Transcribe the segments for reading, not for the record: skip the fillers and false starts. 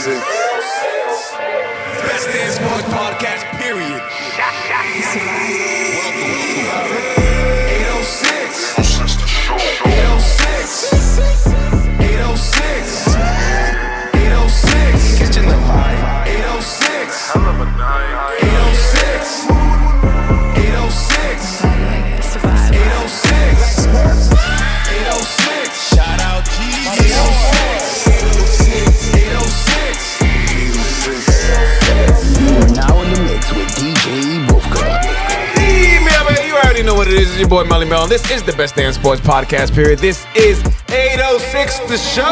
Best Damn Sports Podcast, period. 806. 806. 806. Catching the vibe. 806. I love a night. 806. 806. 806. 806. Shout out G. 806. 806. We're now in the mix with DJ Wolfka. You already know what it is. It's your boy Melly Mel. This is the Best Damn Sports Podcast, period. This is 806 The Show. We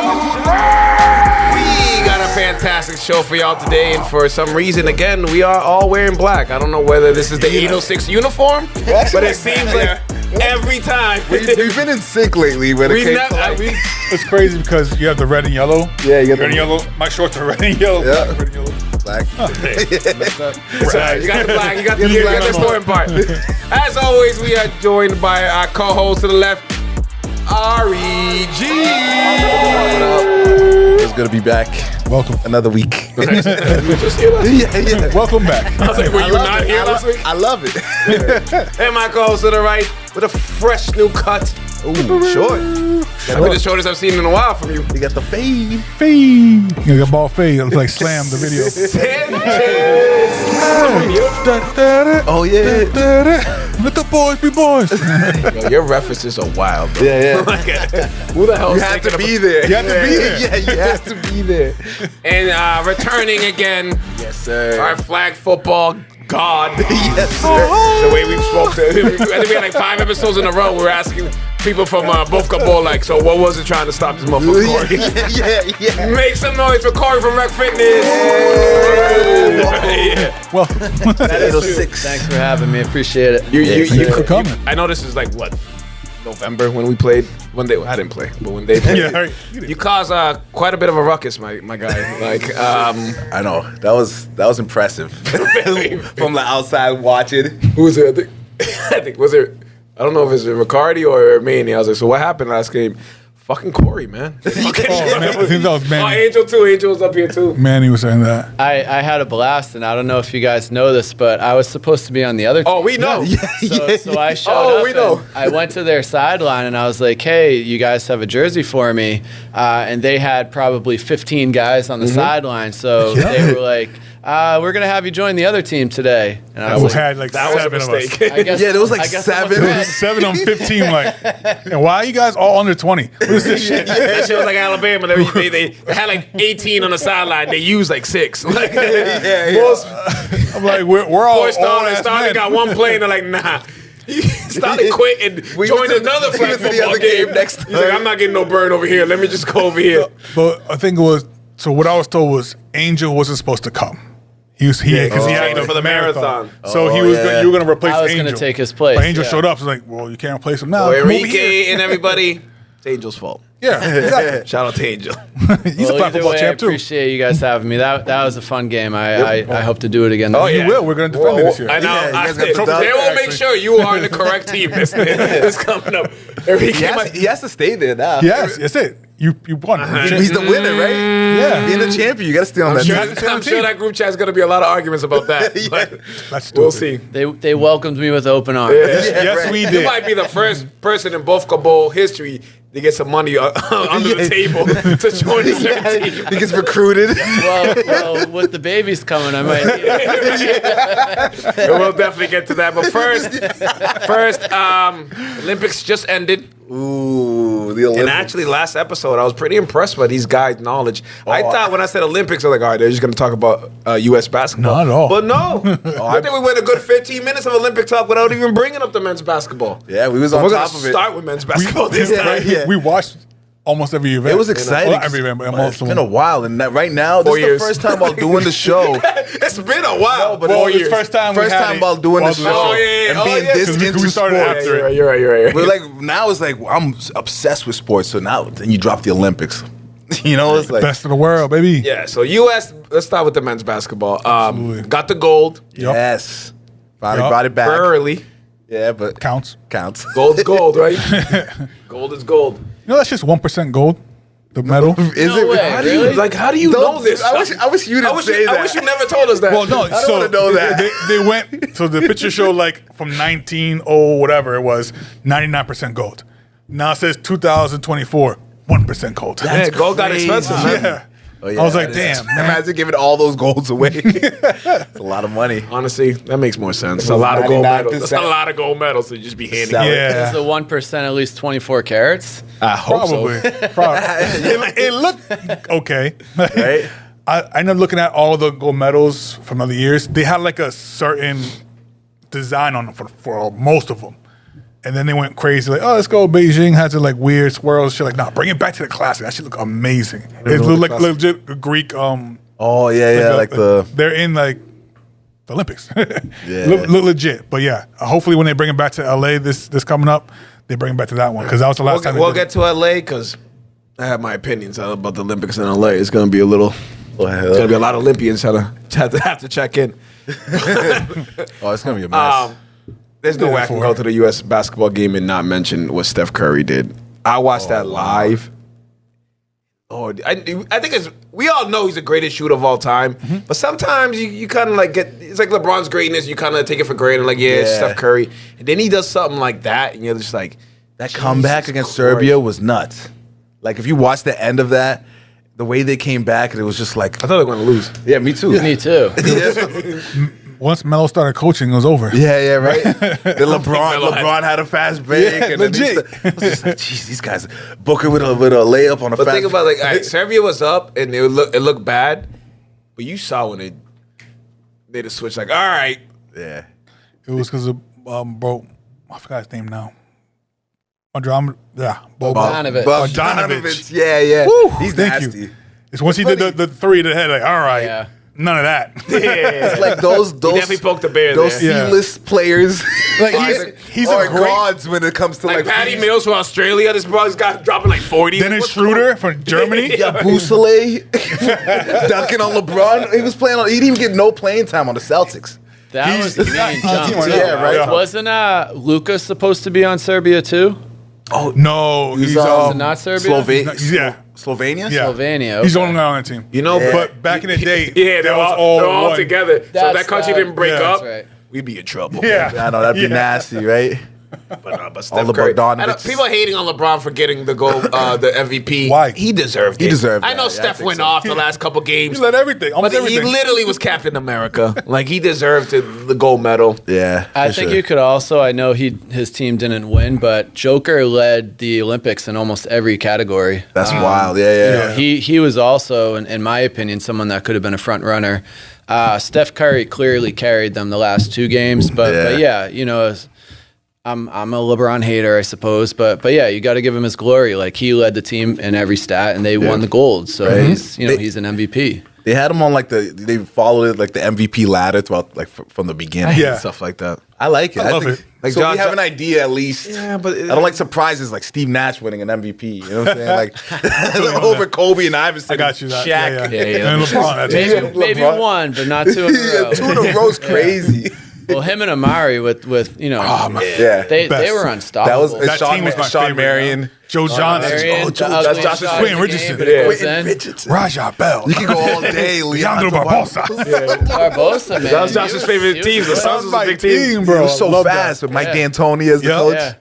got a fantastic show for y'all today, and for some reason, again, we are all wearing black. I don't know whether this is the 806 uniform, but it seems like every time. We've been in sync lately when it came to like... It's crazy because you have the red and yellow. Yeah, you got red and yellow. My shorts are red and yellow. Yeah. Red and yellow. Black. Sorry, you got the black, you got the important part. As always, we are joined by our co-host to the left, R.E.G. It's good to be back. Welcome. Another week. You were just here last week? Yeah. Welcome back. I was like, were you not here last week? I love it. And my co-host to the right with a fresh new cut. Ooh, short. With the shortest I've seen in a while from you. You got the fade. Fade. You got ball fade. It looks like Slam, the video. Oh, yeah. Let the boys be boys. Yo, your references are wild, bro. Yeah. Who the hell You is have to thinking be there. You have to be there. Yeah, you have to be there. And returning again, Yes, sir. our flag football god. Yes, sir. The way we spoke to him. I think we had like 5 episodes in a row. We were asking people from Bofka Bowl, like, so what was it trying to stop this motherfucker, Corey? Yeah. Make some noise for Corey from Rec Fitness. Yeah. Welcome. That 806. Thanks for having me. Appreciate it. You Thank you for coming. I know this is like, what, November when we played? When they, I didn't play, but when they played. Yeah, right. You caused quite a bit of a ruckus, my guy. Like, I know. That was impressive. From the outside watching. who was it? I think was it? I don't know if it's Riccardi or Manny. I was like, so what happened last game? Fucking Corey, man. Oh, man, I think that was Oh, Manny. Angel too. Angel was up here too. Manny was saying that. I had a blast, and I don't know if you guys know this, but I was supposed to be on the other team. Oh, we know. So I showed Oh, up. we know. And I went to their sideline, and I was like, hey, you guys have a jersey for me? And they had probably 15 guys on the sideline. So they were like, we're going to have you join the other team today. And I We was like, had like That was a 7 of us. mistake. I guess, Yeah, there was like I guess 7. I must have 7 on 15. Like, and why are you guys all under 20? What is this shit? That shit was like Alabama. They had like 18 on the sideline. They used like 6. Like, most I'm like, we're all boys old-ass started men. got one play and they're like, nah. He started quit and joined another we flag went to the football other game. game next He's like, I'm not getting no burn over here. Let me just go over here. But I think it was, so what I was told was Angel wasn't supposed to come. He was here because he had for the marathon. So he was yeah. you were going to replace I was Angel. going to take his place. But Angel yeah. showed up. So like, well, you can't replace him now. So Come over here. Enrique and everybody, it's Angel's fault. Yeah, exactly. Shout out to Angel. He's a Well, flag either football way, I champ too. appreciate you guys having me. That was a fun game. I hope to do it again. Oh, this yeah. You will. We're going to defend it this year. I know. Yeah, you guys got They the dub. will make sure you are in the correct team this coming up. Enrique, He has to stay there now. Yes, that's it. You won. He's the winner, right? Yeah. Being the champion, you got to stay on that team. I'm sure that group chat's going to be a lot of arguments about that. But That's we'll stupid. see. They welcomed me with open arms. Yes, right. we You did. might be the first person in Bofka Bowl history to get some money under the table to join this team. He gets recruited. Well, with the babies coming, I might. We'll definitely get to that. But first, Olympics just ended. Ooh, the Olympics. And actually, last episode, I was pretty impressed by these guys' knowledge. I thought when I said Olympics, I was like, all right, they're just going to talk about U.S. basketball. Not at all. But no. I think we went a good 15 minutes of Olympic talk without even bringing up the men's basketball. Yeah, we was So on we're going top to of it. start with men's basketball this yeah, time. yeah. We watched almost every event. It was exciting. Well, not every event, but It's most of been them. a while, and right now, this 4 is years. the first time while doing the show. It's been a while. but Well, it's it's first time we First had time it while doing the while show doing the show. Oh, yeah, and oh, being yeah. this 'Cause we into started sports. after it. You're right. We're like, now it's like, I'm obsessed with sports, so now then you drop the Olympics. You know, it's like, Best of the world, baby. Yeah, so U.S., let's start with the men's basketball. Absolutely. Got the gold yes. Finally Yup. brought it back. early. Yeah, but Counts. counts. Gold's gold, right? Gold is gold. You know, that's just 1% gold. The medal. Is No it way, How do you, really? like, how do you know this? I wish you didn't say that. I wish you never told us that. Well, no. I don't wanna know that. They went. So the picture showed like from 1900 whatever it was, 99% gold. Now it says 2024, 1% gold. Yeah, gold got expensive, man. Yeah. Oh, yeah, I was like, that is- damn, man. Imagine giving all those golds away. It's a lot of money. Honestly, that makes more sense. It's a lot of gold medals. 99%. That's a lot of gold medals to just be handing Sell out. it. Yeah. Is the 1% at least 24 carats? I hope Probably. so. It looked okay. Right? I ended up looking at all the gold medals from other years. They had like a certain design on them for most of them. And then they went crazy, like, oh, let's go. Beijing has it like weird swirls. Shit, like, nah, bring it back to the classic. That shit look amazing. It looked like legit Greek. Oh, yeah, like the... they're in like the Olympics. Yeah. look legit. But yeah, hopefully when they bring it back to LA this coming up, they bring it back to that one because that was the last time. We'll get to LA because I have my opinions about the Olympics in LA. It's going to be a little. It's going to be a lot of Olympians have to check in. Oh, it's going to be a mess. There's no way I can go to the U.S. basketball game and not mention what Steph Curry did. I watched that live. Oh, I think we all know he's the greatest shooter of all time. But sometimes you kind of like it's like LeBron's greatness. You kind of take it for granted, like it's Yeah. Steph Curry, and then he does something like that, and you're just like, That comeback against Serbia was nuts. Like, if you watch the end of that, the way they came back, it was just like... I thought they were going to lose. Yeah, me too. Me too. Once Melo started coaching, it was over. Yeah, right. Then Melo LeBron had a fast break, Yeah, and then legit. I was just like, "Jeez, these guys Booker with a layup on a But fast." think about like, all right, Serbia was up and it looked bad, but you saw when they just switched. Like, all right, yeah, It was because of bro. I forgot his name now. Boban. Bogdanovic. Bogdanovic. Yeah. Woo, He's thank nasty. you. It's once he did the three to the head, like, all right, Yeah. none of that. It's like those definitely poked the bear those there. Yeah. C-list players. Like, he's a great- gods when it comes to like like Patty Mills from Australia. This brother's got dropping like 40. Dennis What's Schroeder from Germany. Yeah, Boussalet dunking on LeBron. He was playing on. He didn't even get no playing time on the Celtics. That was He's mean not- jump, team right too. now. Yeah, right. Wasn't Lucas supposed to be on Serbia too? No, he's Was it not Serbia? yeah. Slovenia. Yeah. Slovenia, He's the okay. only guy on that team. You know, But back in the day, yeah, they're that was all one. together. So if That's that country that. didn't break Yeah. up, That's right. we'd be in trouble. Yeah. I know that'd be Yeah. nasty, right? But All Steph the Curry, Bogdanovics. people are hating on LeBron for getting the goal, the MVP. Why? He deserved it. He deserved I that. know Yeah, I Steph think went so. off the last couple games. He led everything. But Almost he everything. literally was Captain America. Like, he deserved the gold medal. Yeah, I for think sure. you could also. I know his team didn't win, but Joker led the Olympics in almost every category. That's wild. Yeah. He was also, in my opinion, someone that could have been a front runner. Steph Curry clearly carried them the last two games, but yeah, you know, I'm a LeBron hater, I suppose, but yeah, you got to give him his glory. Like, he led the team in every stat, and they won the gold. So he's he's an MVP. They had him on they followed it like the MVP ladder throughout from the beginning Yeah. and stuff like that. I like it. I love it. Like, so we have an idea at least. Yeah, but I don't like surprises like Steve Nash winning an MVP. You know what I'm saying? Like over Kobe and Iverson. I got you. That. Shaq. Yeah. And LeBron. That's it. Maybe LeBron. one, but not two in a row. Yeah, 2 in a row's crazy. Well, him and Amari with you know, Yeah. they best. were unstoppable. That was That Sean, team was my Sean favorite. Marion. man. Joe Johnson. Marion, Joe the ugliest Johnson. shot Quentin in the Richardson. game, but it goes Quentin in. Richardson. Raja Bell. You can go all day. Leandro Barbosa. Barbosa, man. That was Josh's He favorite he team. The Suns was a my big team. team, He bro. was so Love fast that. with Mike Yeah. D'Antoni as the Yeah. coach. Yeah.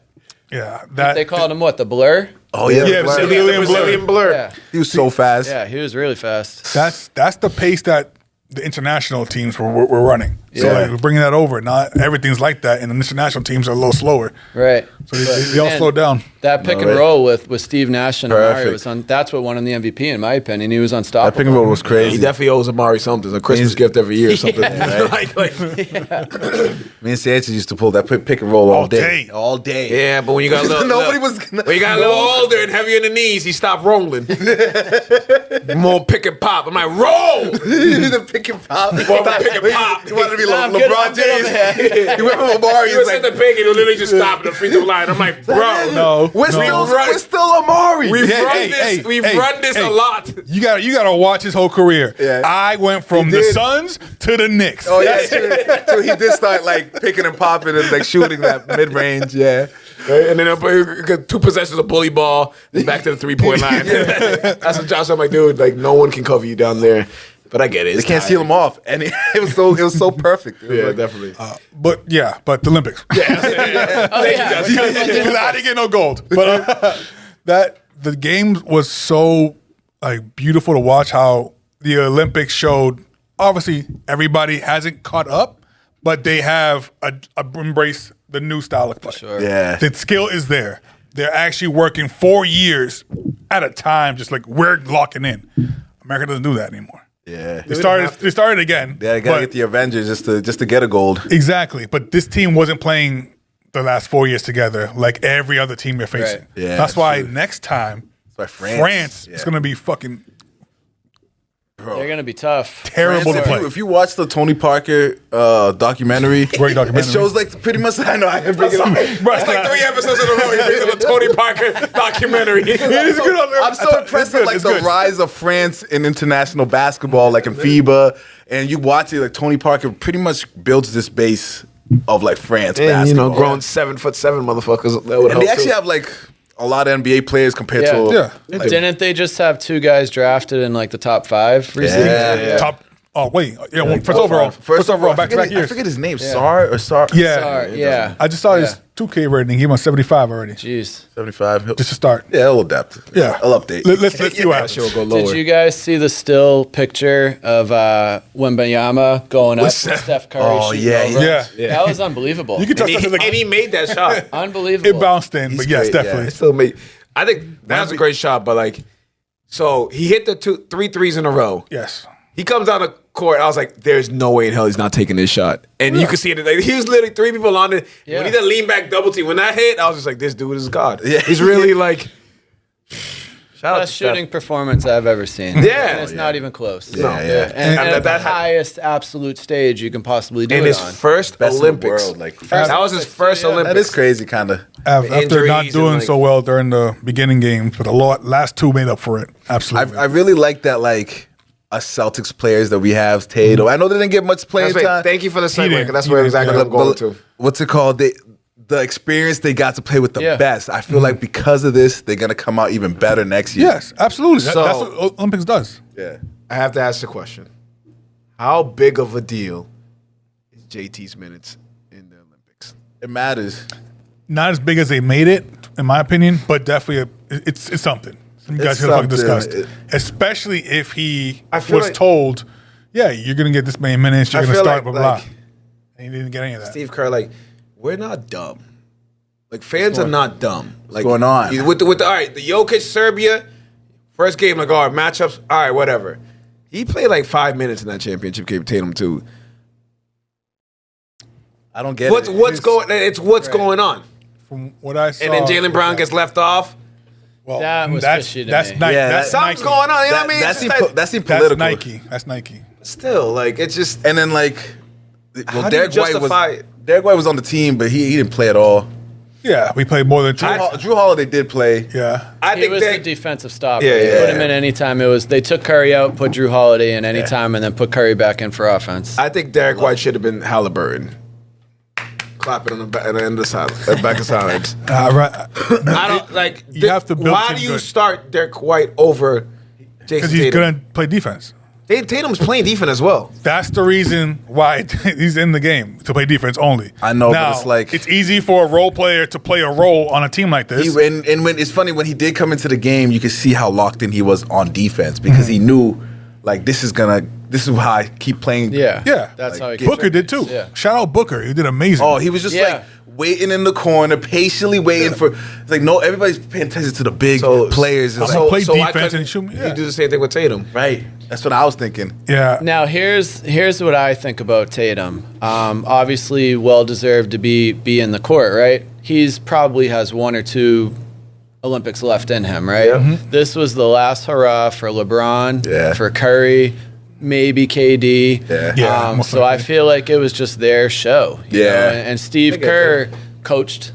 Yeah, that They called him what? The Blur? Oh yeah, Yeah, Blur. Brazilian Brazilian blur. Yeah. He was so fast. Yeah, he was really fast. that's the pace that the international teams were running. So Yeah. like, we're bringing that over. Not everything's like that, and the international teams are a little slower. Right. So they all Man, slowed down. That pick and right. roll with Steve Nash and Amari Perfect. was on. That's what won him the MVP, in my opinion. He was That unstoppable. pick and roll was He crazy. definitely owes Amari something, a Christmas gift every year or something. like, Me and Sanchez used to pull that pick and roll all All day. day. All day. yeah, but when you got a little, Nobody was. when you got a little older and heavier in the knees, he stopped rolling. More pick and pop. I'm like, roll! the pick and pop. He More of a pick and pop. wanted to be Nah, I'm good, LeBron I'm good over James. He went from Amari. He He was was at the like, pick and he'll literally just stop at the free throw line. I'm like, bro, No, we're no. still Amari. we've Hey, run hey, this. hey, we've hey, run this hey. a lot. You gotta watch his whole career. Yeah. I went from He the did. Suns to the Knicks. Oh yeah, true. So he did start like picking and popping and like shooting that mid range. Yeah. Right? And then I got 2 possessions of bully ball, then back to the 3-point line. That's what Josh. I'm like, dude, like no one can cover you down there. But I get it. They can't steal him off, and it was so perfect. It was Yeah, like, definitely. But the Olympics. Oh, yeah. Because I didn't get no gold. But that the game was so like beautiful to watch. How the Olympics showed. Obviously, everybody hasn't caught up, but they have embraced the new style of play. Sure. Yeah. The skill is there. They're actually working 4 years at a time, just like we're locking in. America doesn't do that anymore. Yeah. They started again. Yeah, gotta but- get the Avengers just to get a gold. Exactly. But this team wasn't playing the last 4 years together like every other team they're facing. Right. Yeah, that's why true. next time That's why France yeah. is going to be fucking They're going to be tough. terrible France, to play. if you watch the Tony Parker documentary, Great documentary. it shows like pretty much. I know I can bring it up. It's like 3 episodes in a row. You're based on a Tony Parker documentary. It's good on there. I'm so impressed with like It's the good. rise of France in international basketball, like in FIBA, and you watch it. Like Tony Parker pretty much builds this base of like France And, you know, basketball. grown 7'7" motherfuckers. That would and help they actually too. have like a lot of NBA players compared Yeah. to Yeah. Didn't they just have 2 guys drafted in like the top 5 recently? Yeah. Top. Oh wait, yeah. Well, first overall, back to back I years. forget his name. Sar or Sar. Yeah. Sorry, yeah. I just saw his Yeah. 2K rating. He went 75 already. Jeez. 75. Just to start. Yeah, he'll adapt. Yeah, I'll update. Let's see what happens. She'll go lower. Did you guys see the still picture of Wembanyama going up with Steph Curry? Oh, shooting yeah, over? yeah. That was unbelievable. You can and, tell he, something and he made that shot. Unbelievable. it bounced in, He's but yes, great, yeah. definitely. It still made. I think that was a great shot, but like, so he hit the 3 threes in a row. Yes. He comes down the court. I was like, "There's no way in hell he's not taking this shot." And you could see it. Like, he was literally 3 people on it. Yeah. When he did lean back double team, when that hit, I was just like, "This dude is God." Yeah. He's really like. Shout out to Best Steph. shooting performance I've ever seen. Yeah. And it's not even close. Yeah, yeah. And, And at that- the highest absolute stage you can possibly do In it his on. first Best in the Olympics. world, like that was his first Yeah. Olympics. that is crazy, kind of. After Injuries not and, doing like- so well during the beginning games, but the last 2 made up for it. Absolutely. I really like that, like us Celtics players that we have. Tatum. I know they didn't get much playing That's right. time. Thank you for the segue. didn't. 'Cause that's He where didn't. exactly Yeah. I'm going But to. what's it called? The experience they got to play with the Yeah. best. I feel like because of this, they're gonna come out even better next year. yes, absolutely. So- That's what Olympics does. Yeah. I have to ask the question: how big of a deal is JT's minutes in the Olympics? It matters. Not as big as they made it, in my opinion, but definitely it's something. You guys It's should have fucking something. discussed. Especially if he I feel was like- told, yeah, you're gonna get this many minutes, you're I gonna feel start, like- blah, blah, like- blah. And he didn't get any of that. Steve Kerr, like, we're not dumb. Like, fans are not dumb. Like, going on? With the all right, the Jokic Serbia first game, like, all right, matchups, all right, whatever. He played like 5 minutes in that championship game. Tatum too. I don't get What's it. what's going on? From what I saw, And then Jalen Brown gets left off. well, That was that's fishy to that's me. Nike. Yeah, that's Something's Nike. going on. You know what I That, mean? that, It's seemed, just like- that seemed That's political. Nike. That's Nike. still, like, it's just. And then like, How well, do you Derek White justify was it? Derek White was on the team, but he didn't play at all. Yeah, we played more than two. Drew Holiday did play. Yeah. I He think was that the defensive stopper. Yeah, They yeah, put him yeah. in anytime. They took Curry out, put Drew Holiday in anytime, and then put Curry back in for offense. I think Derek White should have been Halliburton. Clapping on the back, at the end of the silence, back of silence. Right. I don't like. You have to build Why team do you good. start Derek White over Jason Because he's Tatum? gonna play defense. Tatum's playing defense as well. That's the reason why he's in the game, to play defense only. I know, but now, it's like- it's easy for a role player to play a role on a team like this. And when it's funny when he did come into the game, you could see how locked in he was on defense because he knew, like, this is how I keep playing. Yeah. Yeah. That's how he Booker did too. Yeah. Shout out Booker. He did amazing. Oh, he was just Yeah. like waiting in the corner, patiently waiting for. It's like no, everybody's paying attention to the big So- players. It's So- like, play why defense couldn't and shoot me? You Yeah. do the same thing with Tatum. right. That's what I was thinking. Yeah. Now here's what I think about Tatum. Obviously, well deserved to be in the court, right? He's probably has 1 or 2 Olympics left in him, right? Mm-hmm. This was the last hurrah for LeBron, Yeah. for Curry, maybe KD. Yeah. Yeah, most So I likely. feel like it was just their show. you Yeah. know? And Steve I get Kerr coached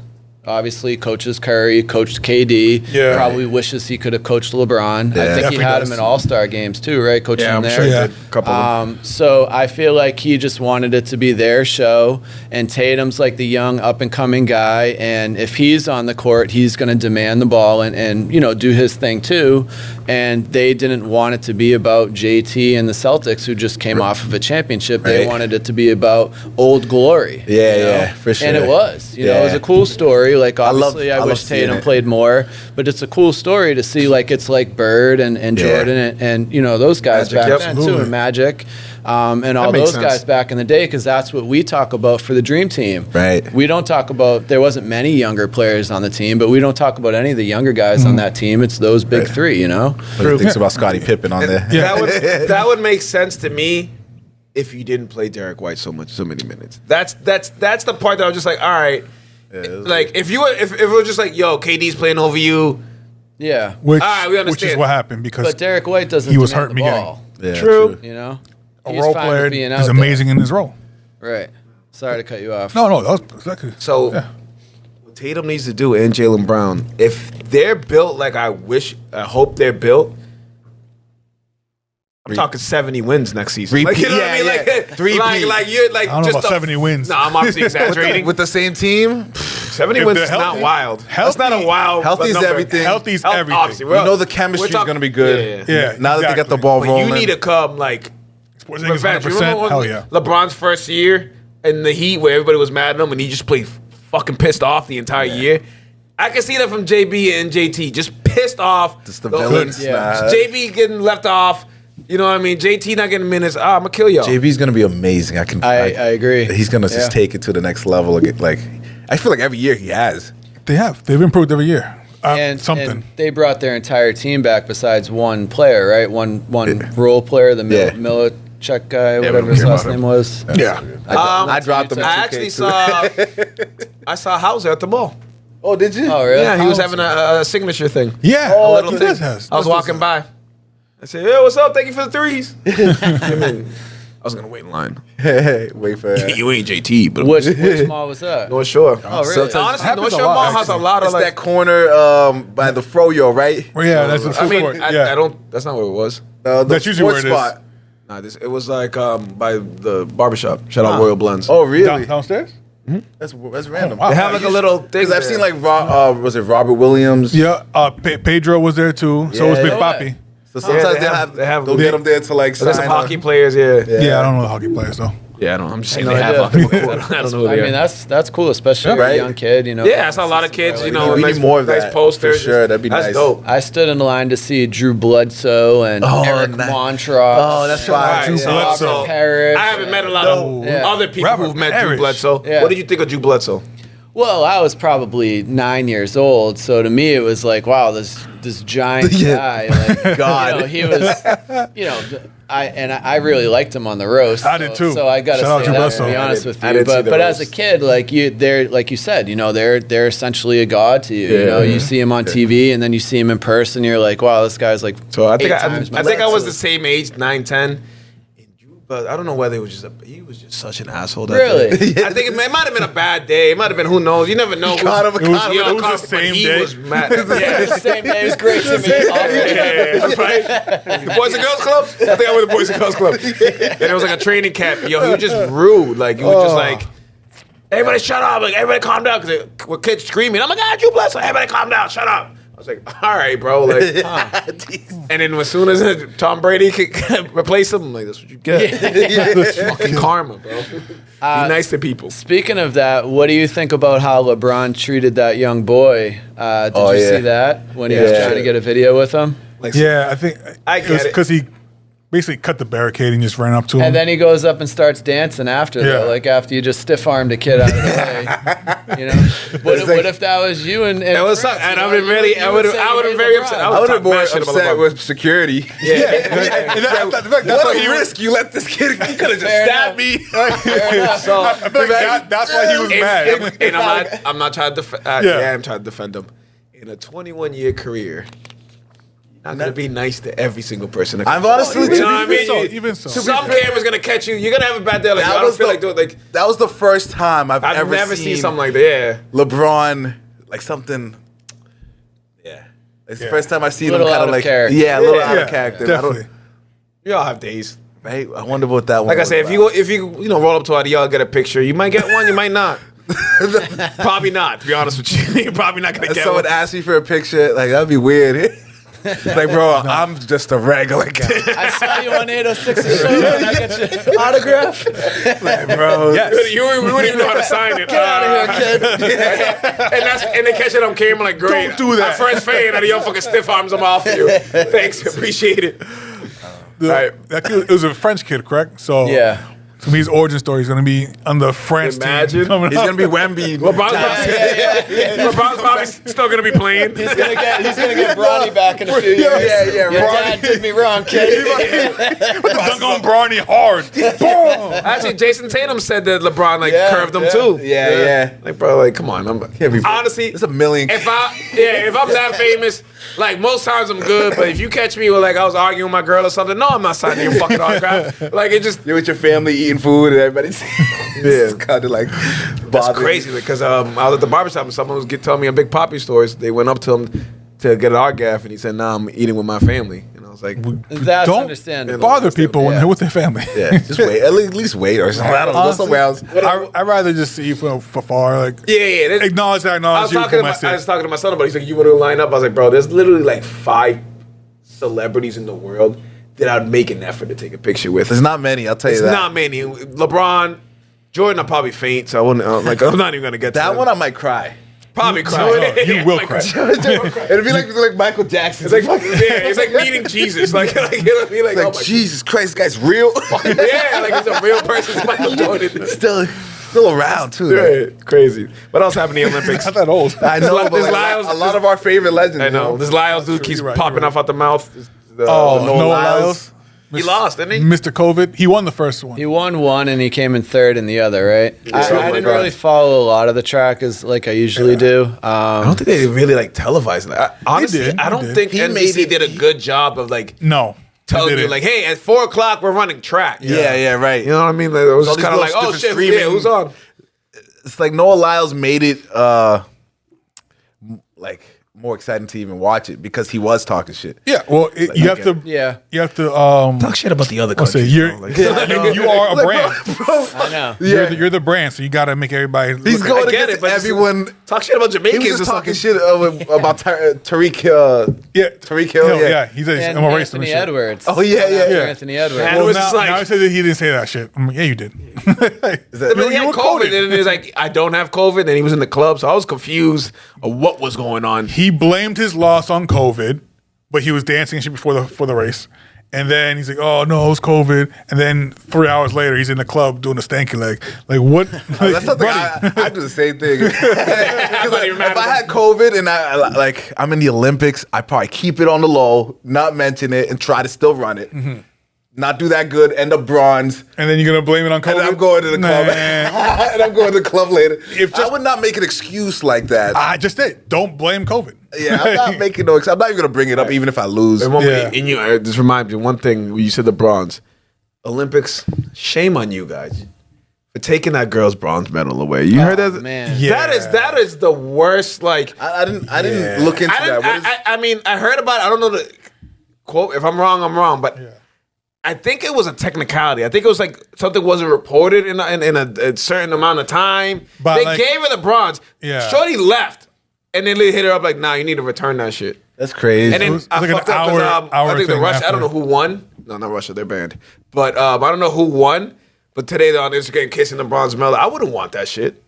obviously coaches Curry, coached KD. Yeah. Probably wishes he could have coached LeBron. Yeah. I think he Definitely had does. him in All-Star games too, right? Coaching Yeah, him I'm there. sure he Yeah. did. A couple of them. So I feel like he just wanted it to be their show, and Tatum's like the young up and coming guy, and if he's on the court, he's going to demand the ball and do his thing too. And they didn't want it to be about JT and the Celtics, who just came off of a championship. They Right. wanted it to be about old glory. Yeah, you know? yeah, for sure. And it was, it Yeah. was a cool story. Like obviously, I love wish seeing Tatum it. played more, but it's a cool story to see. Like it's like Bird and Jordan and those guys Magic, back yep. then too, Absolutely. and Magic. And all makes those guys sense. back in the day, because that's what we talk about for the Dream Team. Right. We don't talk about, there wasn't many younger players on the team, but we don't talk about any of the younger guys on that team. It's those big Right. three, What do you think about Scottie Pippen on there? That would make sense to me if you didn't play Derek White so many minutes. That's the part that I was just like, all right. Like if it was just like, yo, KD's playing over you. Yeah. Which, All right, we which understand. is what happened because But Derek White doesn't He was demand hurt the in the ball. Yeah, True. You know? a He's role fine with player being out is there. amazing in his role. Right. Sorry to cut you off. No, that was exactly. So Yeah. what Tatum needs to do, and Jaylen Brown, if they're built like I hope they're built, I'm talking 70 wins next season. Like, you know what I mean? Yeah, Like, yeah. Three-peat. like you're like I don't know just about 70 wins. No, I'm obviously exaggerating. With the same team, 70 If wins they're is not healthy- wild. That's not a healthy- wild. healthy is number. everything. Healthy's Health, everything. obviously, you know the chemistry is talking- going to be good. Yeah, Now that they got the exactly. ball But rolling, you need to come like Porzingis revenge. You 100%. remember when Hell yeah. LeBron's first year in the Heat where everybody was mad at him and he just played fucking pissed off the entire year? I can see that from JB and JT. Just pissed off. Just the villains. Yeah. Nah. JB getting left off. You know what I mean? JT not getting minutes. I'm going to kill y'all. JB's going to be amazing. I agree. He's going to Yeah. just take it to the next level. Like, I feel like every year he has. They've improved every year. And Something. they brought their entire team back besides one player, right? One role player, the Yeah. Milicic guy, we whatever don't his care last about name him. was. Yeah. I dropped him. in I 2K actually too. I saw Hauser at the ball. Oh, did you? Oh, really? Yeah, he was having a signature thing. Yeah. Oh, A little he thing. does has. I was walking by. I said, "Hey, what's up? Thank you for the threes." I mean, I was gonna wait in line. Hey, wait for it. You ain't JT, but Which mall was that? North Shore. Oh, really? Sometimes- Honestly, happens North a Shore lot, Mall has a actually. lot of It's like. that corner by the Froyo, right? Well, yeah, that's the I food mean, court. I Yeah. don't. That's not what it was. The That's usually sports where it is. spot. Nah, it was like by the barbershop. Shout out Royal Blends. Oh, really? Downstairs? That's random. wow. they have like a little thing. Because I've there. seen like was it Robert Williams? Yeah. Pedro was there too. So was Yeah. Big Yeah. Papi. So sometimes Yeah, they have they'll they- get them there to like There's some sign hockey up. players. Yeah. Yeah, I don't know the hockey players though. Yeah, I don't. I'm just saying No they have idea. hockey players. I don't know who I they mean, are. that's cool, especially Right. a young kid. Yeah, I saw a lot of kids. You know, we nice, need more of nice that, posters. for sure. That'd be That's nice. dope. I stood in line to see Drew Bledsoe and Oh, Eric nice. Montross. Oh, that's and right. Drew Robert Bledsoe. Parrish. I haven't met a lot No. of Yeah. other people Robert who've met Drew Parrish. Bledsoe. Yeah. What did you think of Drew Bledsoe? Well, I was probably 9 years old, so to me it was like, wow, this giant Yeah. guy. Like, God. you know, he was, you know, I really liked him on the roast. I did too. So I got to Shout out say Drew that, Bledsoe. to be I honest didn't- with I you. didn't see the But as a roast. kid, they're like you said, you know, they're essentially a god to you. You know, you see him on TV and then you see him in person. You're like, wow, this guy's like. So I think 8 times my I think I was size. the same age, 9, 10. But I don't know whether it was he was just such an asshole. That Really? day. I think it might have been a bad day. It might have been, who knows? You never know. Caught him, It was- caught him. it was the caught him, but same he day. was mad. The Yeah. same day. It was great to meet. Yeah, right. The Boys and Girls Club? I think I went to the Boys and Girls Club. And it was like a training camp. Yo, he was just rude. Like, he was just like, everybody shut up. Like, everybody calm down. Because with kids screaming, oh my God, Drew Bledsoe. Everybody calm down. Shut up. I was like, all right, bro. Like, and then as soon as Tom Brady could replace him, I'm like, that's what you get. Fucking karma, bro. Be nice to people. Speaking of that, what do you think about how LeBron treated that young boy? Did Oh, you yeah. see that when he was Yeah. trying to get a video with him? Like, Yeah, I think I get it. because he basically cut the barricade and just ran up to him. And then he goes up and starts dancing after, Yeah. though, like after you just stiff armed a kid out of the way. You know, what if that was you and That was France, and you I know, would have really, you I would have say been you very hate upset. LeBron. I would have been more talk mad shit about upset LeBron. with security. Yeah. And that's What why a risk! You let this kid. He could have just Fair stabbed enough. me. So, I feel like that's why he was mad. and I'm not trying to defend. Yeah. I'm trying to defend him. In a 21-year career, you're not gonna be nice to every single person. I've honestly, you know what I mean? so, You- even so. Some camera's gonna catch you. You're gonna have a bad day. Like, That I don't was feel the- like doing. Like, that was the first time I've I've ever never seen something like that. Yeah. LeBron like something. Yeah, it's the first time I see him Little kind out of of like character. a little out Yeah, of character. definitely. We all have days. Right? I wonder what that one. Like I was said, about. if you roll up to our y'all get a picture, you might get one, you might not. Probably not. To be honest with you, you're probably not gonna If get someone one. asks me for a picture, like that'd be weird. Like, bro, I'm just a regular guy. I saw you on 806 show. Can I get your autograph? Like, bro, You wouldn't even know how to sign it. Get out of here, kid. And they catch it on camera like, great. Don't do that. My first fan out of your fucking stiff arms, I'm off you. Thanks, appreciate it. That kid, it was a French kid, correct? So Yeah. So his origin story is going to be on the French Imagine. team coming he's up. gonna be Wemby. LeBron's probably still gonna be playing. He's gonna get Bronny back in a few years. Yeah, Your Bronny. dad did me wrong, kid. Dunk on Bronny hard. Boom. Actually, Jason Tatum said that LeBron curved him too. Yeah. Like, bro, like, come on. Can't be- Honestly, There's a million. if I'm that famous, like most times I'm good, but if you catch me with like I was arguing with my girl or something, no, I'm not signing your fucking autograph. Like it just You're with your family eating food and everybody's it's kind of like that's bothering. crazy because I was at the barbershop and someone was telling me on Big Poppy stories. They went up to him to get an autograph and he said, "Nah, I'm eating with my family." And I was like, That's Don't understandable. bother people when Yeah. they're with their family. Yeah, just wait. At least wait or something. I don't know. Go Honestly, somewhere else. I'd rather just see you from far. Like, yeah. acknowledge that I I was acknowledge you. talking Come I was talking to my son about it. He's like, "You want to line up?" I was like, "Bro, there's literally like 5 celebrities in the world that I'd make an effort to take a picture with." There's not many. I'll tell you It's that. not many. LeBron, Jordan, I'll probably faint, so I wouldn't. Like, I'm not even gonna get to That them. one I might cry. Probably cry. You will Like, cry. It'd be like Michael Jackson. It's like, it's like meeting Jesus. Like you know what I mean? Like, Like, oh my Jesus Christ, this guy's real. yeah, like he's a real person. It's Michael Jordan. Still around too. though. Yeah, crazy. What else happened in the Olympics? Not that old. I know, but This like, Lyles- a lot of our favorite legends. I know. you This Lyles dude keeps You're right, popping you're off out the mouth. Oh, Noah Noah Lyles. Lyles. He lost, didn't he? Mr. COVID. He won the first one. He won one and he came in third in the other, right? I my didn't God. really follow a lot of the track as like I usually do. I don't think they really like televised it. Honestly, did. I They don't did. think He NBC made it- did a good job of like No. telling they you didn't. like, hey, at 4 o'clock we're running track. Yeah, right. You know what I mean? Like, it was All just these kind of like, little oh different shit, yeah, streaming- who's on? It's like Noah Lyles made it like more exciting to even watch it because he was talking shit. Yeah. Well, you have to. Yeah. You have to. Talk shit about the other I'll say countries. you're. bro. Like, you are a brand. I know. You're the brand, so you got to make everybody. He's look going I get against it, but everyone. talk shit about He Jamaicans was or just talking something. shit about Tariq. Yeah, Tariq Hill, Hill, yeah. He says And I'm a racist. and Anthony shit. Edwards. Oh, yeah, yeah, After yeah. Anthony Edwards. And it Well, was now, just like- now he says that he didn't say that shit. I'm like, yeah, you did. But he had COVID, and he's like, I don't have COVID, and he was in the club, so I was confused of what was going on. He blamed his loss on COVID, but he was dancing and shit before the race. And then he's like, "Oh no, it was COVID." And then 3 hours later, he's in the club doing a stanky leg. Like what? Like, That's something buddy. I do the same thing. Because not even mad if at I had COVID and I'm in the Olympics, I probably keep it on the low, not mention it, and try to still run it. Not do that good, end up bronze, And then you're gonna blame it on COVID. and I'm going to the club. Nah. And I'm going to the club later. If just- I would not make an excuse like that. I just did. Don't blame COVID. Yeah, I'm not making no. I'm not even gonna bring it up, even if I lose. And, Yeah. and you, this reminds me of one thing when you said the bronze. Olympics, shame on you guys for taking that girl's bronze medal away. You heard that? Man. Yeah. That is the worst. Like I didn't look into I, that. didn't, What is, I mean, I heard about it. I don't know the quote. If I'm wrong, I'm wrong. But I think it was a technicality. I think it was like something wasn't reported in a certain amount of time. But they like- gave her the bronze. Yeah. Shorty left, and then they hit her up like, "Nah, you need to return that shit." That's crazy. And then was I like an fucked up 'cause, hour I think the thing Russia. I don't know after. who won. No, not Russia. They're banned. But I don't know who won. But today they're on Instagram kissing the bronze medal. I wouldn't want that shit.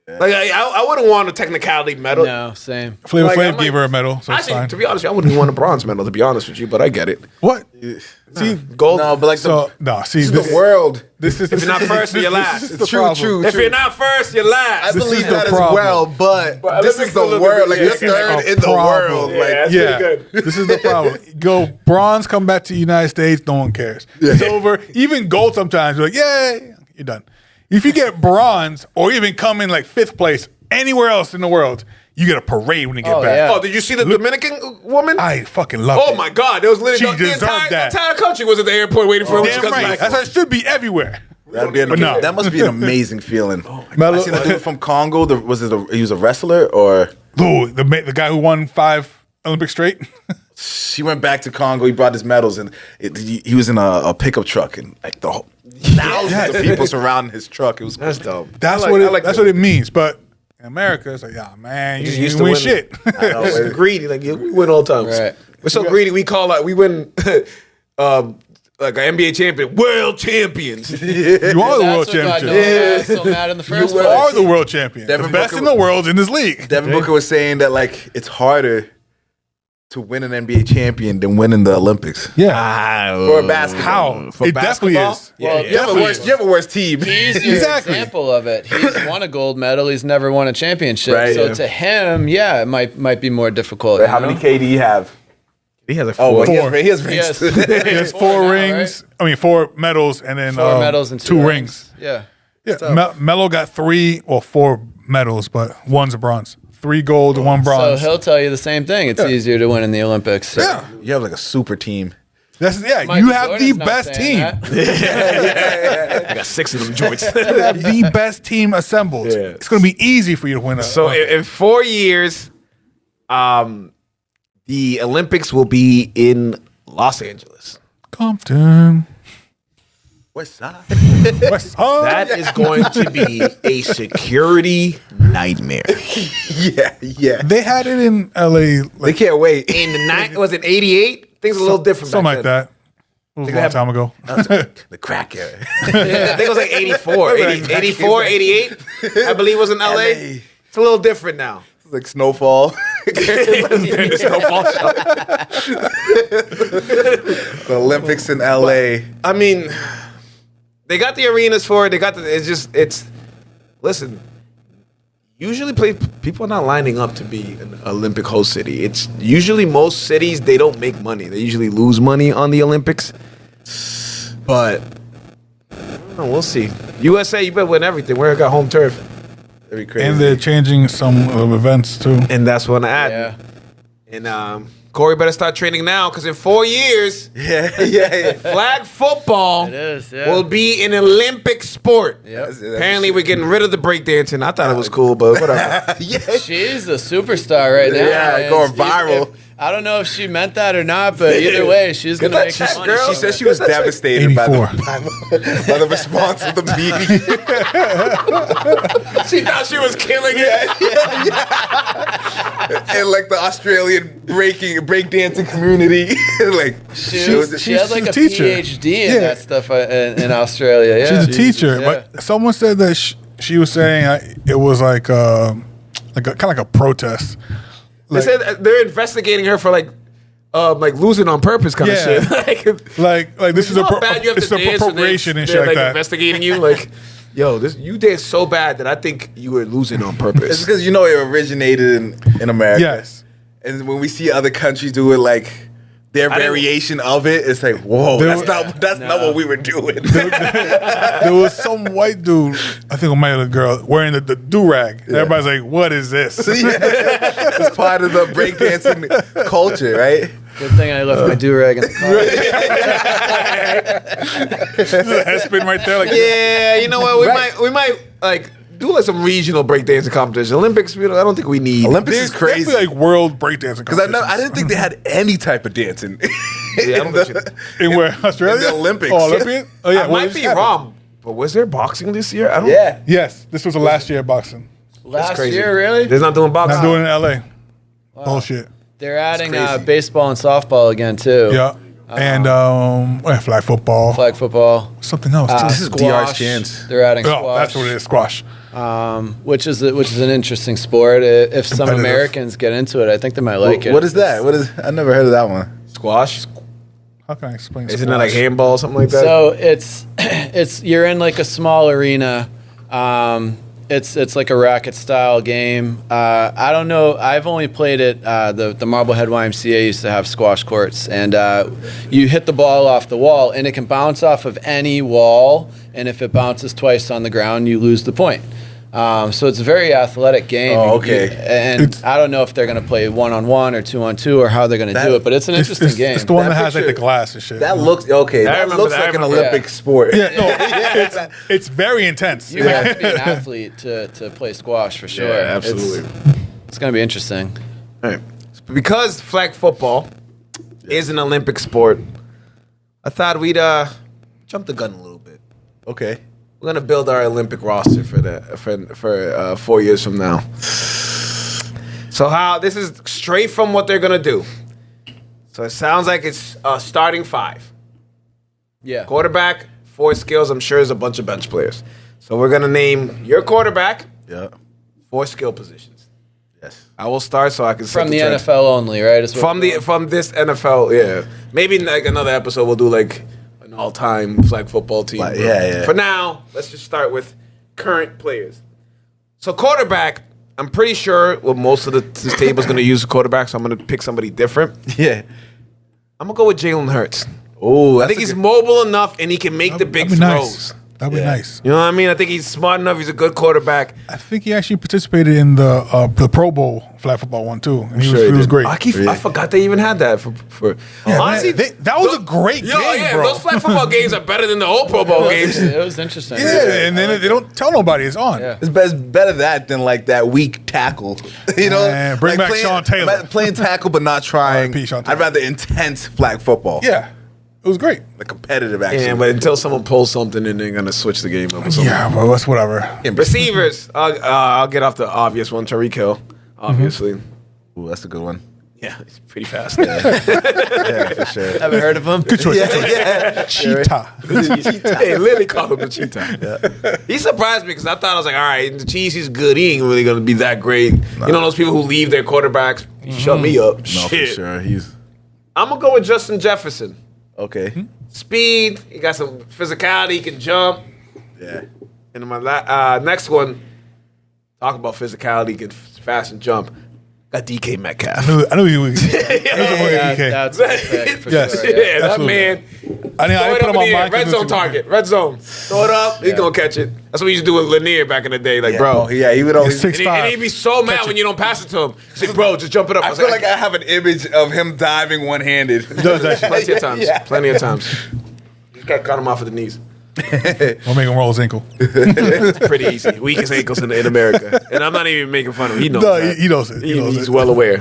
Like I wouldn't want a technicality medal. No, same. Flavor Like, Flav I'm gave like- her a medal, so it's Actually, fine. to be honest, with you, I wouldn't want a bronze medal. To be honest with you, but I get it. What? See, Gold. no, but like so no. See, the world. world. This is If you're not first, you're last. This is the True, problem. true. If you're not first, you're last. I This believe is the that as problem. well, but this Olympics is the a little world. bit- Like yeah, you're it's third a in the problem. world. Yeah, Like that's Yeah, pretty good. this is the problem. Go bronze, come back to the United States, no one cares. It's over. Even gold sometimes, you're like, yay, you're done. If you get bronze or even come in like 5th place anywhere else in the world, you get a parade when you get Oh, back. yeah. Oh, did you see the Dominican woman? I fucking love Oh it. my God, there was literally She the deserved entire, that. the entire country was at the airport waiting for her. when she Damn comes right. back. That's how it should be everywhere. no. That must be an amazing feeling. Melo- I seen a dude from Congo. He was a wrestler or Ooh, the guy who won 5 Olympics straight. he went back to Congo. He brought his medals and he was in a pickup truck and like thousands of people surrounding his truck. It was That's dope. That's that's what it means. But in America, it's like, yeah, man, you Just used used to to win win. shit. I know, we're greedy. Like we win all the time. Right. We're so greedy. We call we win like an NBA champion, world champions. You are the world That's what got champion. Nolan so mad in the first You place. are the world champion. Devin The best Booker in the world in this league. Devin Booker was saying that like it's harder to win an NBA champion than winning the Olympics. Yeah. For basketball. How? For It definitely basketball? is. Well, You have a worse team. He's your Exactly. example of it. He's won a gold medal. He's never won a championship. Right, so yeah. to him, yeah, it might be more difficult. How many KD have? He has like Oh, four. but he has He has, rings. He has 4 rings. I mean, 4 medals and then 4 medals and 2 rings. Yeah. Yeah, Melo got 4 medals, but 1's a bronze. 3 gold, 1 So bronze. he'll tell you the same thing. It's easier to win in the Olympics. yeah, You have like a super team. Michael you have Jordan's the not best saying team. that. I got 6 of them joints. You have the best team assembled. Yeah. It's going to be easy for you to win. So in 4 years, the Olympics will be in Los Angeles. Compton, West side. West Side. That is going to be a security nightmare. Yeah. They had it in LA, They can't wait. In the night, was it 88? Things a little different. something back like then. that. It was a long time ago. The crack era. I think it was like 84, 84, 88. I believe it was in LA. LA. It's a little different now. It's like snowfall. The snowfall show. The Olympics in LA. I mean, they got the arenas for it. They got it's. Listen, usually people are not lining up to be an Olympic host city. It's usually most cities, they don't make money. They usually lose money on the Olympics. But I don't know, we'll see. USA, you better win everything. Where it got home turf. That'd be crazy. And they're changing some events too. And that's what I add. Yeah. And Corey better start training now because in 4 years, yeah. flag football It is, yeah. will be an Olympic sport. Yep. Apparently, we're getting rid of the breakdancing. I thought it was cool, but whatever. Yeah. She's a superstar right now. Yeah, man. going viral. I don't know if she meant that or not, but either way, she's going to that make some check, money. girl. She said she was devastated by 84. by the response of the media. She thought she was killing it. And like the Australian breakdancing community. Like She had like a she's a teacher. PhD in Yeah. that stuff in Australia. Yeah. She's a teacher, yeah. but someone said that she was saying it was like a kind of like a protest. They said they're investigating her for like losing on purpose kind Yeah. of shit. Like this is You know how bad you have it's to dance appropriation and they're, shit like that. investigating you like, yo, you dance so bad that I think you were losing on it's purpose. because it originated in America. Yes. And when we see other countries do it, like their didn't- variation of it, it's like, whoa, There that's not what we were doing. There was some white dude, I think it might have been a girl, wearing the do-rag. And everybody's like, what is this? It's part of the breakdancing culture, right? Good thing I left my do-rag in the car. There's a head spin right there. Like, Yeah, you know what? Right. We might like do like some regional breakdancing competition. Olympics, I don't think we need. Olympics There's is crazy. definitely like world breakdancing Because I didn't think they had any type of dancing. Yeah, I don't think In where? Australia? In the Olympics. Oh, Olympian? Oh, yeah. I might be wrong, but was there boxing this year? I don't. Yeah. Yes, this was the last year of boxing. Last crazy. year, really? They're not doing boxing. Not doing it in LA. Bullshit. They're adding crazy. baseball and softball again, too. Yeah. And flag football. Flag football. Something else. This is Squash. DR's chance. They're adding oh, squash. that's what it is. Squash. Which is an interesting sport. If some Competitive. Americans get into it, I think they might like it. What is that? I never heard of that one. Squash. How can I explain Isn't squash? that like handball, something like that? So it's you're in like a small arena. It's like a racket style game. I don't know. I've only played it. The Marblehead YMCA used to have squash courts, and you hit the ball off the wall, and it can bounce off of any wall. And if it bounces twice on the ground, you lose the point. So it's a very athletic game. Oh, okay. And I don't know if they're going to play 1-on-1 or 2-on-2 or how they're going to do it, but it's an interesting game. It's the one that has like the picture- glass and shit. That looks okay. That remember looks that. like an I remember Olympic that. sport. Yeah, no, it's very intense. You have to be an athlete to play squash for sure. Yeah, absolutely. It's going to be interesting. All right. Because flag football is an Olympic sport, I thought we'd jump the gun a little bit. Okay. We're gonna build our Olympic roster for 4 years from now. So how this is straight from what they're gonna do. So it sounds like it's starting 5. Yeah. Quarterback, 4 skills. I'm sure there's a bunch of bench players. So we're gonna name your quarterback, Yeah. 4 skill positions. Yes. I will start so I can set From the trend. NFL only, right? Is what we're From this NFL, yeah. Maybe like another episode we'll do like an all-time flag football team. Like, yeah. For now, let's just start with current players. So quarterback, I'm pretty sure most of this table is going to use a quarterback, so I'm going to pick somebody different. Yeah. I'm going to go with Jalen Hurts. Oh, I think he's mobile enough and he can make the big That'd be throws. nice. That'd be nice. You know what I mean? I think he's smart enough. He's a good quarterback. I think he actually participated in the Pro Bowl flag football one too, and he Sure was, he he was did. great. I forgot they even had that for Yeah, honestly. man, that was a great game, bro. Those flag football games are better than the old Pro Bowl games. It was interesting. Yeah, and then they don't tell nobody it's on. Yeah. It's better that than like that weak tackle. You know, Man, bring back Sean Taylor. Playing tackle but not trying. R.I.P. Sean Taylor. I'd rather intense flag football. Yeah, it was great. The competitive action. Yeah, but until someone pulls something, then they're gonna switch the game up. Or something. Yeah, well, that's whatever. Receivers. I'll get off the obvious one. Tyreek Hill, obviously. Ooh, that's a good one. Yeah, he's pretty fast. Yeah, for sure. Haven't heard of him? Good choice. Yeah. Cheetah. Hey, literally call him the cheetah. He surprised me because I thought I was like, all right, the cheese, he's good. He ain't really gonna be that great. You know those people who leave their quarterbacks. He shut me up. No, Shit. for sure. He's I'm gonna go with Justin Jefferson. okay. Speed. He got some physicality. He can jump. Yeah. And my next one, talk about physicality, get fast and jump. Got DK Metcalf. I knew he was. That's a pick for Yes. sure. Yeah, Yeah. that absolutely. man. I Throw didn't it put up him in on the air. mine. Red zone target. Red zone. Throw it up. He's gonna catch it. That's what we used to do with Lanier back in the day. Like, bro. Yeah, he would always. Six- And he'd be so mad when you don't pass it to him. He's like, bro, just jump it up. I was feel like I have an image of him diving one-handed. Does actually. plenty of times. Yeah. Plenty of times. You gotta cut him off at the knees. I'll make him roll his ankle. It's pretty easy. Weakest ankles in America. And I'm not even making fun of him. He knows No, that. he knows it. He knows He's it. well aware.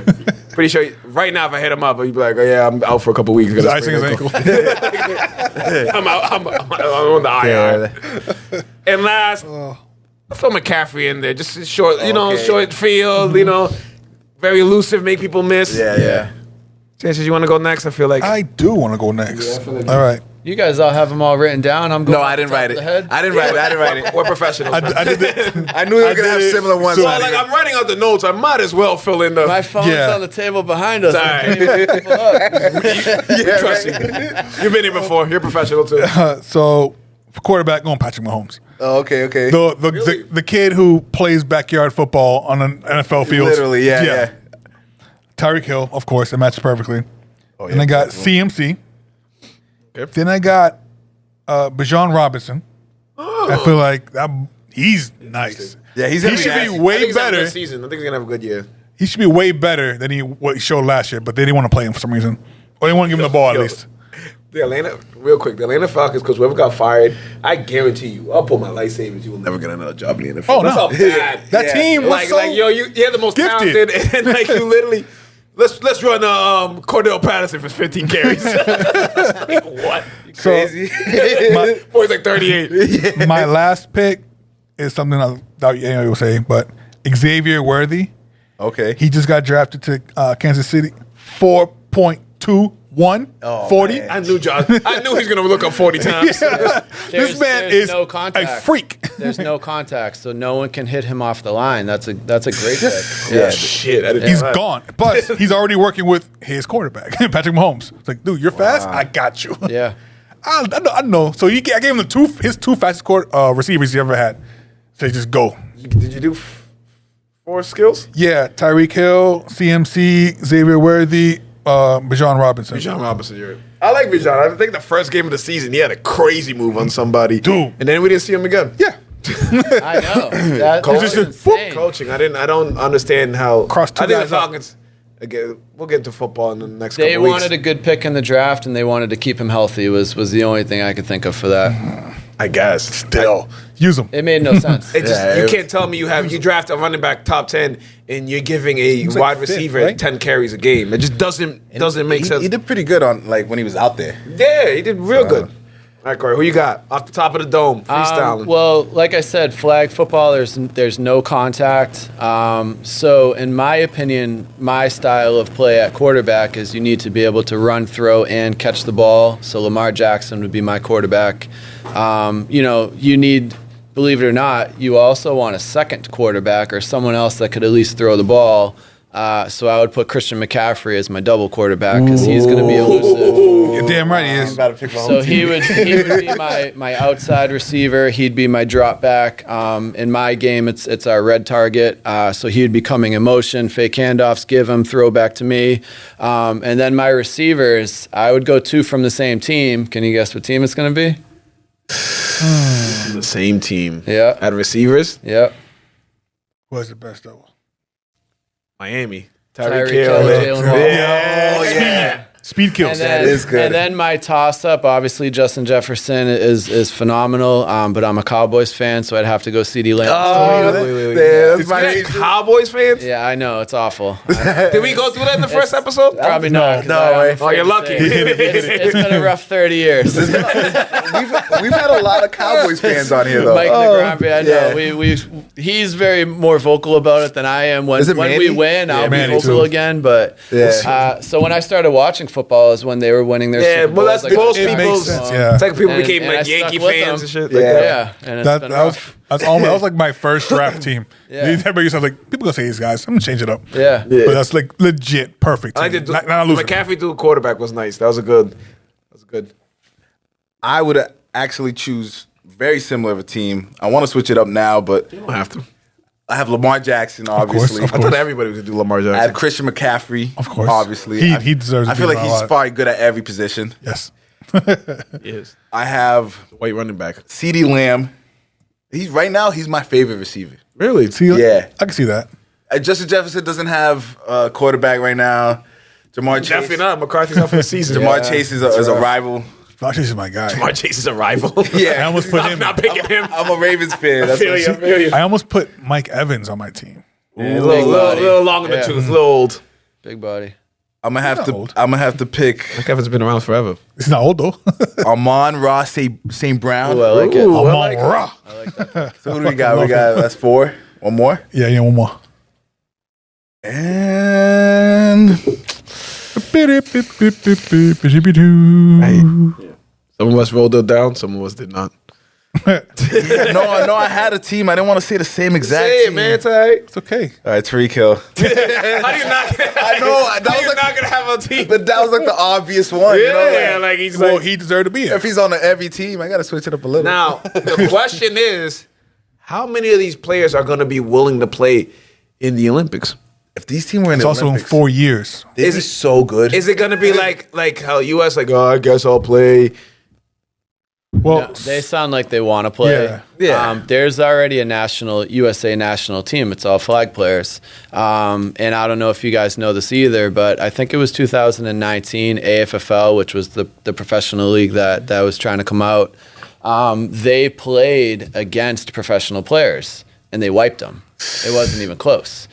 Pretty sure right now if I hit him up, he'd be like, oh yeah, I'm out for a couple weeks. He's icing his ankle. I'm out. I'm on the IR. And last, throw McCaffrey in there. Just short, Okay. short field, very elusive, make people miss. Yeah. Chances, you want to go next? I feel like. I do want to go next. All right. You guys all have them all written down. I'm going. No, off I the didn't top write of it. the head. I didn't write it. We're professionals. I did it. I knew we were I gonna have did it. similar ones. So- Well, like I'm writing out the notes. I might as well fill in the. My phone's Yeah. on the table behind us. It's all I can't even pick people up. Trust you. You've been here before. You're a professional too. So for quarterback, going Patrick Mahomes. Oh, okay. The kid who plays backyard football on an NFL field. Literally, yeah. Tyreek Hill, of course, it matches perfectly. Oh, And I got CMC. Okay. Then I got Bijan Robinson. I feel like he's nice. Yeah, he's He gonna be should nasty. be I think way he's having a better. good season. I think he's gonna have a good year. He should be way better than what he showed last year, but they didn't want to play him for some reason. Or they want to give him the ball at Yo. least. The Atlanta Falcons, because whoever got fired, I guarantee you, I'll pull my lightsabers, you will never get another job in the NFL. Oh, That's no. how bad. That team was so you're the most gifted. talented, and like you literally, let's run Cordell Patterson for 15 carries. Like, what? You So- crazy? Boy's like 38. My last pick is something I thought you will say, but Xavier Worthy. Okay. He just got drafted to Kansas City. 4.21, 40. man. I knew Josh. I knew he was gonna look up 40 times. This man there's is no a contact. freak. There's no contact, so no one can hit him off the line. That's a great pick. Yeah. Shit, I didn't He's know that. gone. But he's already working with his quarterback, Patrick Mahomes. It's like, dude, you're fast? I got you. Yeah. I know. So I gave him his two fastest receivers he ever had. So just go. Did you do 4 skills? Yeah, Tyreek Hill, CMC, Xavier Worthy, Bijan Robinson. Bijan Robinson, I like Bijan. I think the first game of the season, he had a crazy move on somebody. Dude. And then we didn't see him again. Yeah. I know. That's Coaching. insane. Coaching. I don't understand how. Cross two I think the guys up. Falcons. Again, we'll get into football in the next They couple weeks. wanted a good pick in the draft, and they wanted to keep him healthy. Was the only thing I could think of for that. I guess. Still, use them. It made no sense. It just Yeah, you it- can't tell me you draft a running back top 10 and you're giving a like wide fifth, receiver right? 10 carries a game. It just doesn't make he, sense. He did pretty good on like when he was out there. Yeah, he did real good. All right, Corey, who you got off the top of the dome freestyling? Well, like I said, flag football, there's no contact. So, in my opinion, my style of play at quarterback is you need to be able to run, throw, and catch the ball. So, Lamar Jackson would be my quarterback. You need, believe it or not, you also want a second quarterback or someone else that could at least throw the ball. So I would put Christian McCaffrey as my double quarterback because he's going to be elusive. You're damn right he is. About to pick my So own he team. would be my outside receiver. He'd be my drop back. In my game, it's our red target. So he'd be coming in motion, fake handoffs, give him, throw back to me. And then my receivers, I would go 2 from the same team. Can you guess what team it's going to be? The same team. Yeah. At receivers, Yep. What's the best though? Miami. Tyreek Tyreek Hill, Hill. Jalen Waddle. Yeah. Speed kills. And then, is good. And then my toss-up, obviously, Justin Jefferson is phenomenal, but I'm a Cowboys fan, so I'd have to go CeeDee Lamb. Yeah, that's my You guys Cowboys fans? Yeah, I know, it's awful. Did we go through that in the first episode? Probably not. 'cause no I'm way. afraid Oh, you're to lucky. say it. It's been a rough 30 years. we've had a lot of Cowboys fans on here though. Mike Negrambi, I know. yeah. He's very more vocal about it than I am. When Is it we Manny? win, I'll be Manny vocal too. again. But Yeah. so when I started watching football is when they were winning their Yeah, Super well, Bowls. that's most it makes people's. sense, yeah. It's like people And- became and I like stuck Yankee with fans them. and shit. Yeah. Like that. Yeah, and it's That been was rough. that was like my first draft team. Yeah. Everybody used to like people gonna say these guys. I'm gonna change it up. Yeah. But that's like legit perfect. I Team. did. Not a loser. McCaffrey through quarterback was nice. That was good. I would actually choose very similar of a team. I want to switch it up now, but You don't have to. I have Lamar Jackson, obviously. of I thought everybody was gonna do Lamar I Jackson. have Christian McCaffrey, Of course. obviously. He deserves to I feel be like in he's my probably good at every position. Yes. Yes. I have White running back. CeeDee Lamb. He's my favorite receiver. Really? See, Yeah. I can see that. Justin Jefferson doesn't have a quarterback right now. Jamar Chase. Definitely not. McCarthy's out for the season. Jamar Chase is a rival. Josh is my guy. Jamar Chase is a rival. Yeah. I almost put I'm him. not picking him. I'm a Ravens fan. I That's feel what you. I feel you. I almost put Mike Evans on my team. Yeah, a little long in the Yeah. tooth. A little old. Big body. I'm gonna have Not to. old. I'm gonna have to pick McCaffrey's been around forever. He's not old though. Amon Ross St. Brown. Ooh, I like it. Ooh, I Amon like it. Ra. So who do we got? We got that's 4. One more. Yeah, one more. And Some of us rolled it down. Some of us did not. no, I had a team. I didn't want to say the same exact Say it, team. man. It's all right. It's okay. All right, Tariq Hill. How do you not? I know, that How was you like- not gonna have a team? But that was like the obvious one. You know, Yeah, like, like he's Well, like. he deserved to be here. if he's on every team, I gotta switch it up a little. Now the question is, how many of these players are gonna be willing to play in the Olympics? if these teams were in It's the also Olympics, in 4 years. they'd Is be it- so good. Is it gonna be like how U.S. like, oh, I guess I'll play? Well, They sound like they want to play. Yeah. Yeah. There's already a USA national team. It's all flag players. And I don't know if you guys know this either, but I think it was 2019 AFFL, which was the professional league that was trying to come out. They played against professional players and they wiped them. It wasn't even close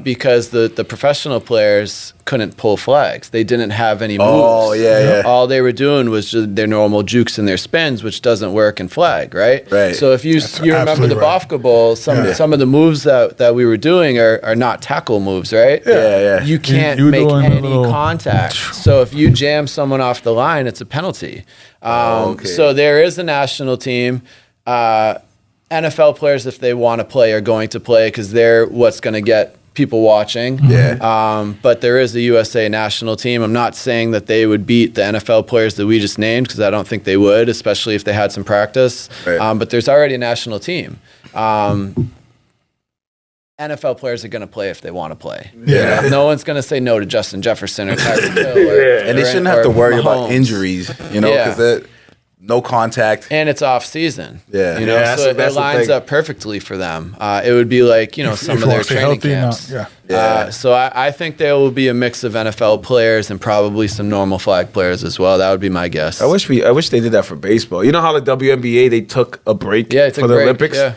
because the professional players couldn't pull flags. They didn't have any moves. Oh, yeah. All they were doing was just their normal jukes and their spins, which doesn't work in flag, right? Right. So if you remember absolutely the right. Bafka Bowl, some of the moves that we were doing are not tackle moves, right? Yeah. You can't You were make doing a any little- contact. So if you jam someone off the line, it's a penalty. Okay. So there is a national team. NFL players, if they want to play, are going to play because they're what's going to get people watching. Yeah. But there is a USA national team. I'm not saying that they would beat the NFL players that we just named because I don't think they would, especially if they had some practice. Right. But there's already a national team. NFL players are going to play if they want to play. Yeah. No one's going to say no to Justin Jefferson or Tyreek Hill. And they shouldn't have to worry about Mahomes. injuries, you know, Yeah. because no contact. And it's off season. Yeah. You know, Yeah, so that's it the lines thing. up perfectly for them. It would be like, you know, some If of you their wanna stay training healthy and camps. not- So I think there will be a mix of NFL players and probably some normal flag players as well. That would be my guess. I wish they did that for baseball. You know how the WNBA they took a break Yeah, it's for the Olympics? Yeah.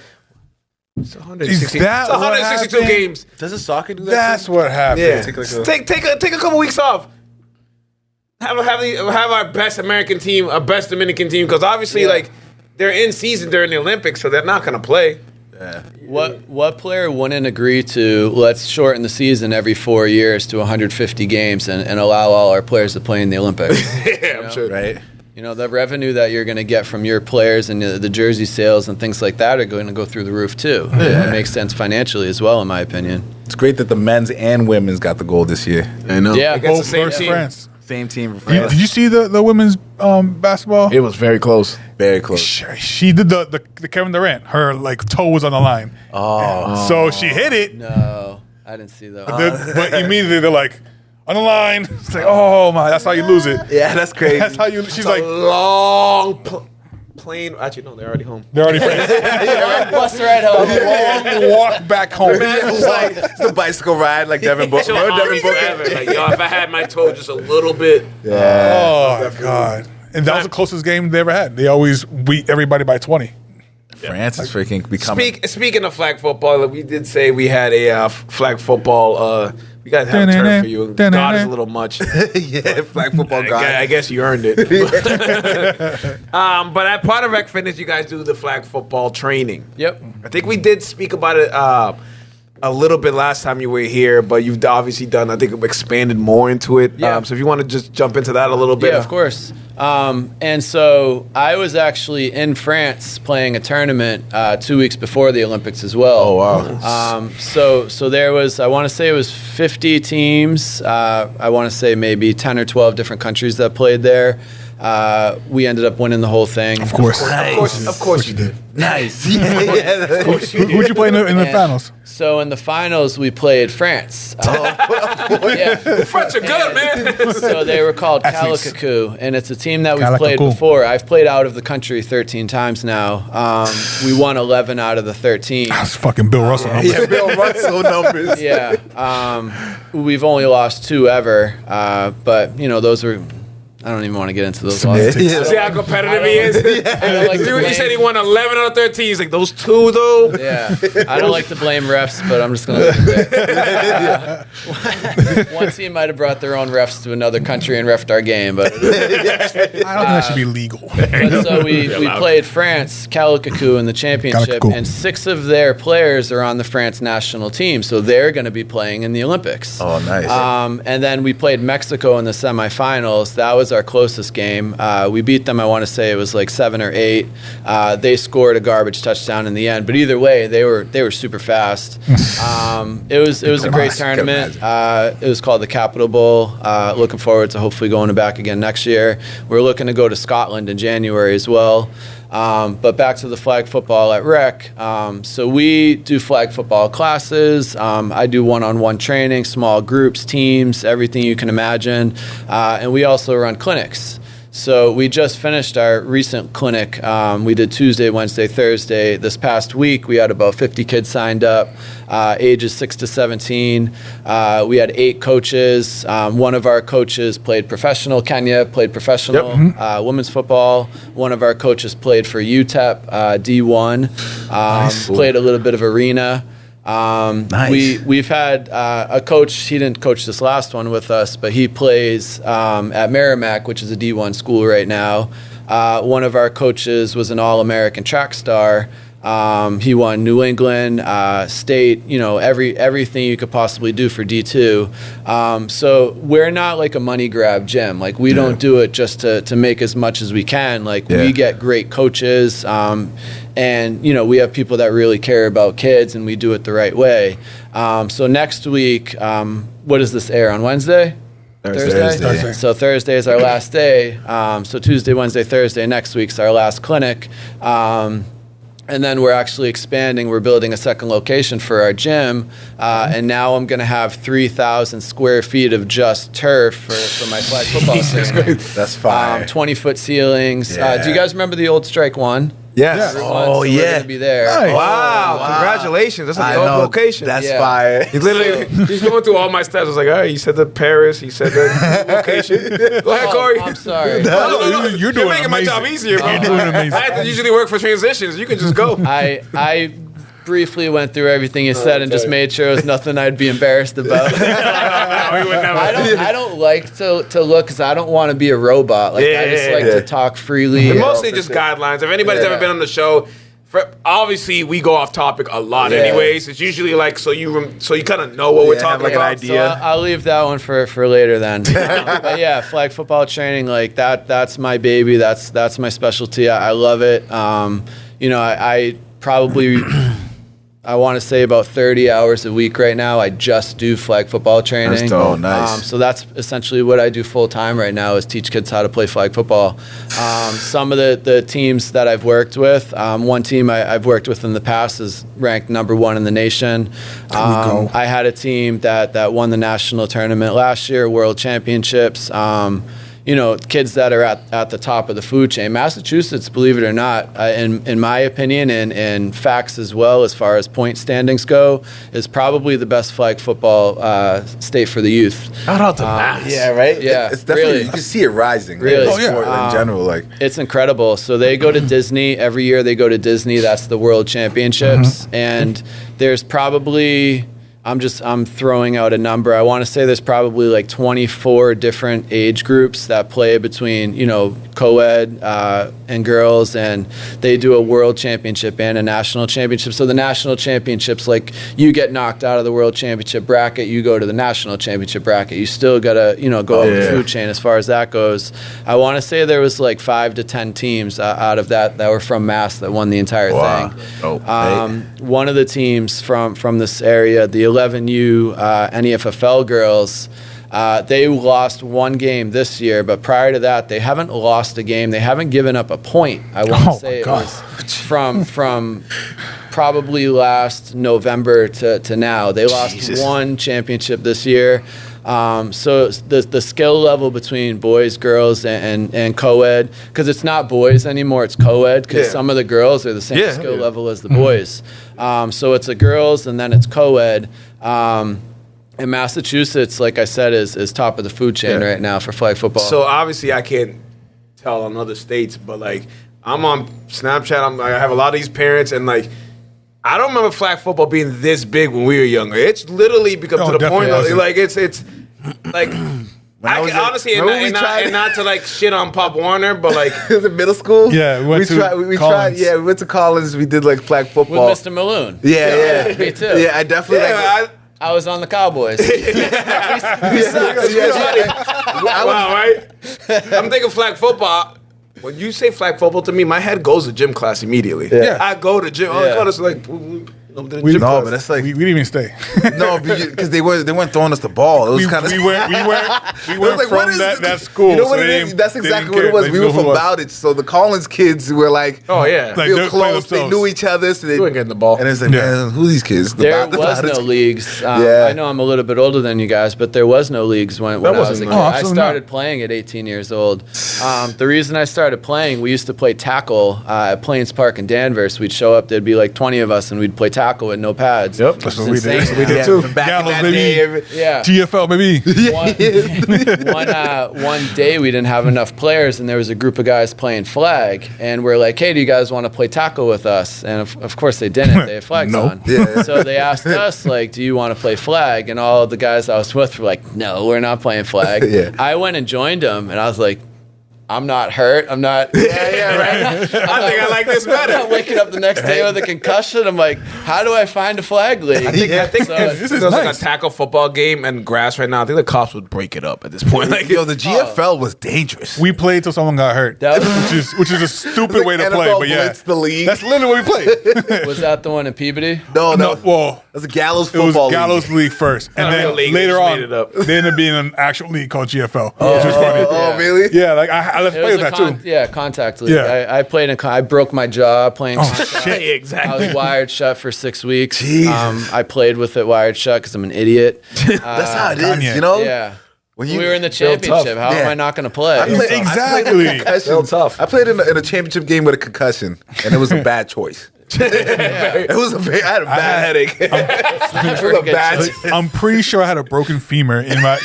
It's 160, Is that it's 162 what happened? games. Does the soccer do that? That's what happened. Yeah, Take like take a couple weeks off. Have our best American team, our best Dominican team, because obviously like they're in season during the Olympics, so they're not gonna play. What player wouldn't agree to let's shorten the season every 4 years to 150 games and allow all our players to play in the Olympics? Yeah, I'm sure. Right. You know, the revenue that you're going to get from your players and the jersey sales and things like that are going to go through the roof too. Yeah. It makes sense financially as well, in my opinion. It's great that the men's and women's got the gold this year. I know. Yeah. Against the Both same versus team. France. Same team. Did you see the women's basketball? It was very close. Very close. She did the Kevin Durant. Her like toe was on the line. Oh, so she hit it, No, I didn't see that. but immediately they're like on the line. It's like, oh my, that's how you lose it. Yeah, that's crazy. That's how you. She's It's like, a long plane. Actually, no, they're already home. they're already friends. Bus ride home. Long walk back home. It's like it's the bicycle ride like Devin Booker. Remember Devin Booker? Like, yo, if I had my toe just a little bit. Oh God! And that was the closest game they ever had. They always beat everybody by 20. France is freaking becoming. Speaking of flag football, we did say we had a flag football. We got to have a term for you. God is a little much. yeah, flag football guy. I guess you earned it. But at part of Rec Fitness, you guys do the flag football training. Yep. I think we did speak about it a little bit last time you were here, but you've obviously done, I think, expanded more into it. Yeah. So if you want to just jump into that a little bit. Yeah, of course. And so I was actually in France playing a tournament 2 weeks before the Olympics as well. Oh, wow. So there was, I want to say it was 50 teams. I want to say maybe 10 or 12 different countries that played there. We ended up winning the whole thing. Of course. Of course you did. Nice. Yeah. Who'd you play in the finals? So in the finals, we played France. Yeah. French are good, man. So they were called Athletes. Calicacu, and it's a team that we've Calicacu. played before. I've played out of the country 13 times now. We won 11 out of the 13. That's fucking Bill Russell. Yeah, Bill Russell numbers. Yeah. We've only lost 2 ever, but you know those are. I don't even want to get into those losses. Yeah. See how competitive he is? I don't like to Dude, he blame- said he won 11 out of 13. He's like, those 2, though? Yeah, I don't like to blame refs, but I'm just going to leave it there. One team might have brought their own refs to another country and refed our game, but I don't think that should be legal. But so we played France, Calicacu in the championship, Calicacu. and 6 of their players are on the France national team, so they're going to be playing in the Olympics. Oh, nice. And then we played Mexico in the semifinals. That was our closest game. We beat them, I want to say it was like 7 or 8. They scored a garbage touchdown in the end, but either way, they were super fast. It was a great tournament. It was called the Capital Bowl. Looking forward to hopefully going back again next year. We're looking to go to Scotland in January as well. But back to the flag football at Rec. So we do flag football classes. I do one-on-one training, small groups, teams, everything you can imagine. And we also run clinics. So we just finished our recent clinic. We did Tuesday, Wednesday, Thursday. This past week, we had about 50 kids signed up, ages 6 to 17. We had 8 coaches. One of our coaches played professional. Kenya played professional women's football. One of our coaches played for UTEP D1. Played a little bit of arena. Nice. We've had a coach. He didn't coach this last one with us, but he plays at Merrimack, which is a D1 school right now. One of our coaches was an All-American track star. He won New England, state, you know, everything you could possibly do for D2. So we're not like a money grab gym. Like we don't do it just to make as much as we can. Like we get great coaches, and you know we have people that really care about kids, and we do it the right way. So next week, what does this air on Wednesday? Thursday. So Thursday is our last day. So Tuesday, Wednesday, Thursday next week's our last clinic. And then we're actually expanding. We're building a second location for our gym. And now I'm going to have 3,000 square feet of just turf for my flag football training. That's fire. 20-foot ceilings. Yeah. Do you guys remember the old Strike One? Yes. Oh, We're yeah. going to be there. Nice. Wow. Congratulations. That's a dope location. That's Yeah. fire. He's literally he's going through all my steps. I was like, all right, you said the Paris, he said the location. Go ahead, Corey. I'm sorry. No. You're doing making my job amazing. easier, bro. You're doing amazing. I have to usually work for transitions. You can just go. I briefly went through everything you said and just made sure it was nothing I'd be embarrassed about. We would never. I don't like to look because I don't want to be a robot. Like I just like to talk freely. But mostly just guidelines. If anybody's ever been on the show, obviously we go off topic a lot. Anyways, it's usually like so you kind of know what we're talking have, like, about. an idea. So I'll leave that one for later then. But yeah, flag football training, like that's my baby. That's my specialty. I love it. I probably I want to say about 30 hours a week right now. I just do flag football training. That's dope. Nice. So that's essentially what I do full time right now is teach kids how to play flag football. Some of the teams that I've worked with, one team I've worked with in the past is ranked #1 in the nation. I had a team that won the national tournament last year, World Championships. Kids that are at the top of the food chain. Massachusetts, believe it or not, in my opinion and facts as well, as far as point standings go, is probably the best flag football state for the youth. Shout out to Mass. Yeah, right? Yeah, It's definitely, really. you can see it rising. Really. The Oh, sport in general. Like, It's incredible. So they go to Disney. Every year they go to Disney. That's the World Championships. And there's probably... I'm throwing out a number. I want to say there's probably like 24 different age groups that play between, co-ed and girls, and they do a world championship and a national championship. So the national championships, like you get knocked out of the world championship bracket, you go to the national championship bracket. You still got to, go up the food chain as far as that goes. I want to say there was like 5 to 10 teams out of that were from Mass that won the entire thing. Dope. One of the teams from this area, the 11U NEFFL girls, they lost one game this year, but prior to that, they haven't lost a game. They haven't given up a point. I want to say it was from probably last November to now. They lost one championship this year. So the skill level between boys, girls, and co-ed, because it's not boys anymore, it's co-ed, because some of the girls are the same skill level as the boys. So it's the girls, and then it's co-ed. And Massachusetts, like I said, is top of the food chain right now for flag football. So obviously I can't tell on other states, but like I'm on Snapchat. I have a lot of these parents, and like I don't remember flag football being this big when we were younger. It's literally become to the point of, like it's like honestly, and not to like shit on Pop Warner, but like was it middle school? Yeah, we tried. Collins. Yeah, we went to Collins. We did like flag with football. Mr. Malone. Yeah. Me too. Yeah, I definitely. I was on the Cowboys. wow, right? I'm thinking flag football. When you say flag football to me, my head goes to gym class immediately. Yeah. I go to gym. Yeah. I go to like We, gym No, class. but that's like we didn't even stay. no, because they weren't throwing us the ball. It was kind of we went like, from what is that this? school. You know what so it they is? didn't- That's they exactly didn't what it was. care. We They were knew from who was. Bowditch, so the Collins kids were like, Oh yeah. Like, they were they're playing close. They themselves. knew each other, so they You ain't getting the ball. And it's like, man, who are these kids? There was no leagues. I know I'm a little bit older than you guys, but there was no leagues when I was a wasn't kid. much. Oh, I absolutely started not. playing at 18 years old. The reason I started playing, we used to play tackle at Plains Park in Danvers. We'd show up, there'd be like 20 of us, and we'd play tackle with no pads. Yep. That's what we It's did. insane. We did Yeah, too. from back in Gallows, that baby. day, Yeah. GFL, baby. One day we didn't have enough players, and there was a group of guys playing flag, and we're like, "Hey, do you guys want to play tackle with us?" And of course they didn't. They had flags No. on. Yeah. So they asked us, like, "Do you want to play flag?" And all the guys I was with were like, "No, we're not playing flag." Yeah. I went and joined them, and I was like, I'm not hurt. I'm not. I think I like this I'm not better. waking up the next day with a concussion. I'm like, how do I find a flag league? I think So- if This there is was like nice. a tackle football game and grass right now, I think the cops would break it up at this point. Like, Yo, the GFL was dangerous. We played till someone got hurt, That was- which is a stupid Like way to NFL play. But yeah, Blitz the league. that's literally what we played. Was that the one in Peabody? no, No, well, that's a Gallows it was football Gallows league. League first, and Not a then real league, they later just on, made it up. they ended up being an actual league called GFL, which is funny. Oh, really? Yeah, like I let's It play was with a that too. contact league. Yeah. I played in. I broke my jaw playing. Oh contact. shit! yeah, exactly. I was wired shut for 6 weeks. Jesus. I played with it wired shut because I'm an idiot. That's how it is, Kanye. you know? Yeah. When you- We were in the Built tough. championship. How Yeah. am I not going to play? I played Exactly. in a concussion. Real tough. I played in a championship game with a concussion, and it was a bad choice. It was a very. I had a bad headache. it was a bad. I'm pretty sure I had a broken femur in my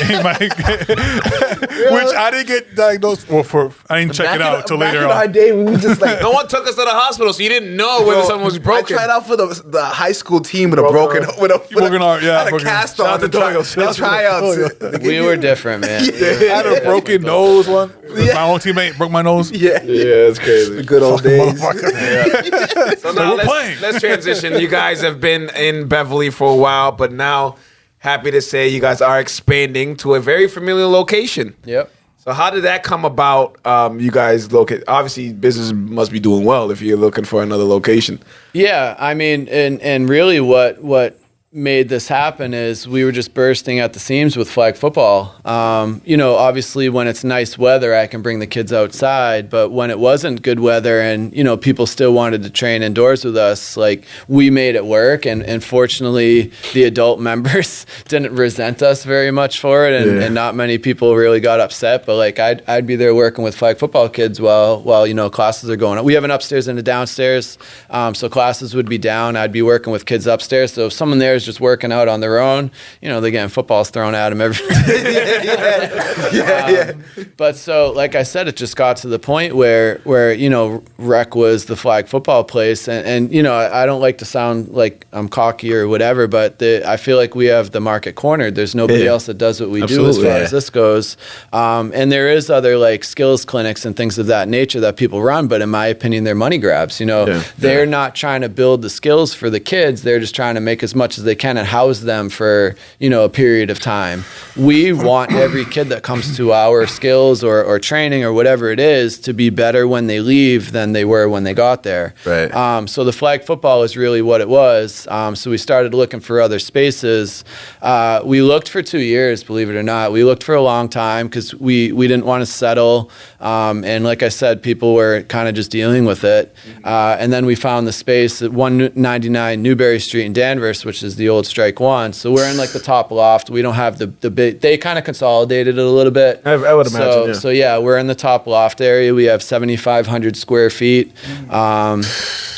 which I didn't get diagnosed. Well, I didn't check it out till later in our on. day, we were just like. No one took us to the hospital, so you didn't know whether someone was broken. I tried out for the high school team with a broken Broken arm, yeah, I had a broken arm. cast Shout on out the to Doyle. Shout out to tryouts. We were different, man. I had a broken nose one. My own teammate broke my nose. Yeah, Yeah, it's crazy. the good old days. Motherfucker. So now we're playing. let's transition. You guys have been in Beverly for a while, but now happy to say you guys are expanding to a very familiar location. Yep. So how did that come about? You guys locate. Obviously, business must be doing well if you're looking for another location. Yeah, I mean, and really what made this happen is we were just bursting at the seams with flag football. Obviously when it's nice weather, I can bring the kids outside, but when it wasn't good weather and, people still wanted to train indoors with us, like we made it work. And fortunately the adult members didn't resent us very much for it. And not many people really got upset, but like I'd be there working with flag football kids while classes are going on. We have an upstairs and a downstairs. So classes would be down. I'd be working with kids upstairs. So if someone there is just working out on their own, they're getting footballs thrown at them every But so, like I said, it just got to the point where rec was the flag football place, and I don't like to sound like I'm cocky or whatever, but I feel like we have the market cornered. There's nobody else that does what we do as far as this goes, and there is other like skills clinics and things of that nature that people run, but in my opinion, they're money grabs. They're not trying to build the skills for the kids. They're just trying to make as much as they can and house them for a period of time. We want every kid that comes to our skills or training or whatever it is to be better when they leave than they were when they got there. Right. So the flag football is really what it was. So we started looking for other spaces. We looked for 2 years, believe it or not. We looked for a long time because we didn't want to settle. And like I said, people were kind of just dealing with it. And then we found the space at 199 Newberry Street in Danvers, which is the old Strike One. So we're in like the top loft. We don't have the big. They kind of consolidated it a little bit. I would imagine. So yeah, we're in the top loft area. We have 7,500 square feet.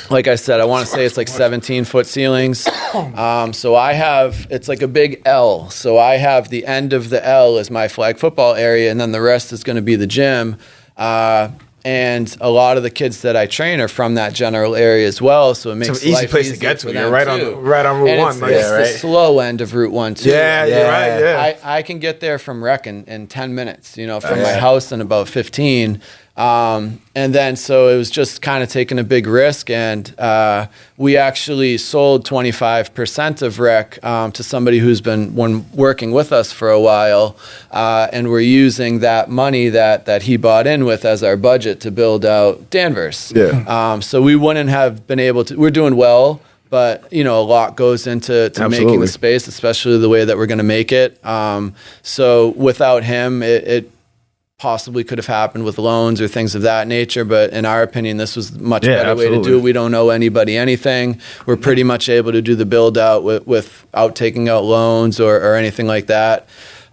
Like I said, I want to say it's like 17-foot ceilings. So it's like a big L. So I have the end of the L as my flag football area, and then the rest is going to be the gym. And a lot of the kids that I train are from that general area as well, so it makes It's an easy life place to easier get to. for You're them, right too. on Route And 1. It's, Like, it's the slow end of Route 1 too. Yeah, you're right. Yeah. I can get there from Rec in 10 minutes, from my house in about 15. And then so it was just kind of taking a big risk, and we actually sold 25% of Rec to somebody who's been working with us for a while, and we're using that money that he bought in with as our budget to build out Danvers. Yeah. So we wouldn't have been able to. We're doing well. But, a lot goes into making the space, especially the way that we're going to make it. So without him, it possibly could have happened with loans or things of that nature. But in our opinion, this was a much better way to do it. We don't owe anybody anything. We're pretty much able to do the build out without taking out loans or anything like that.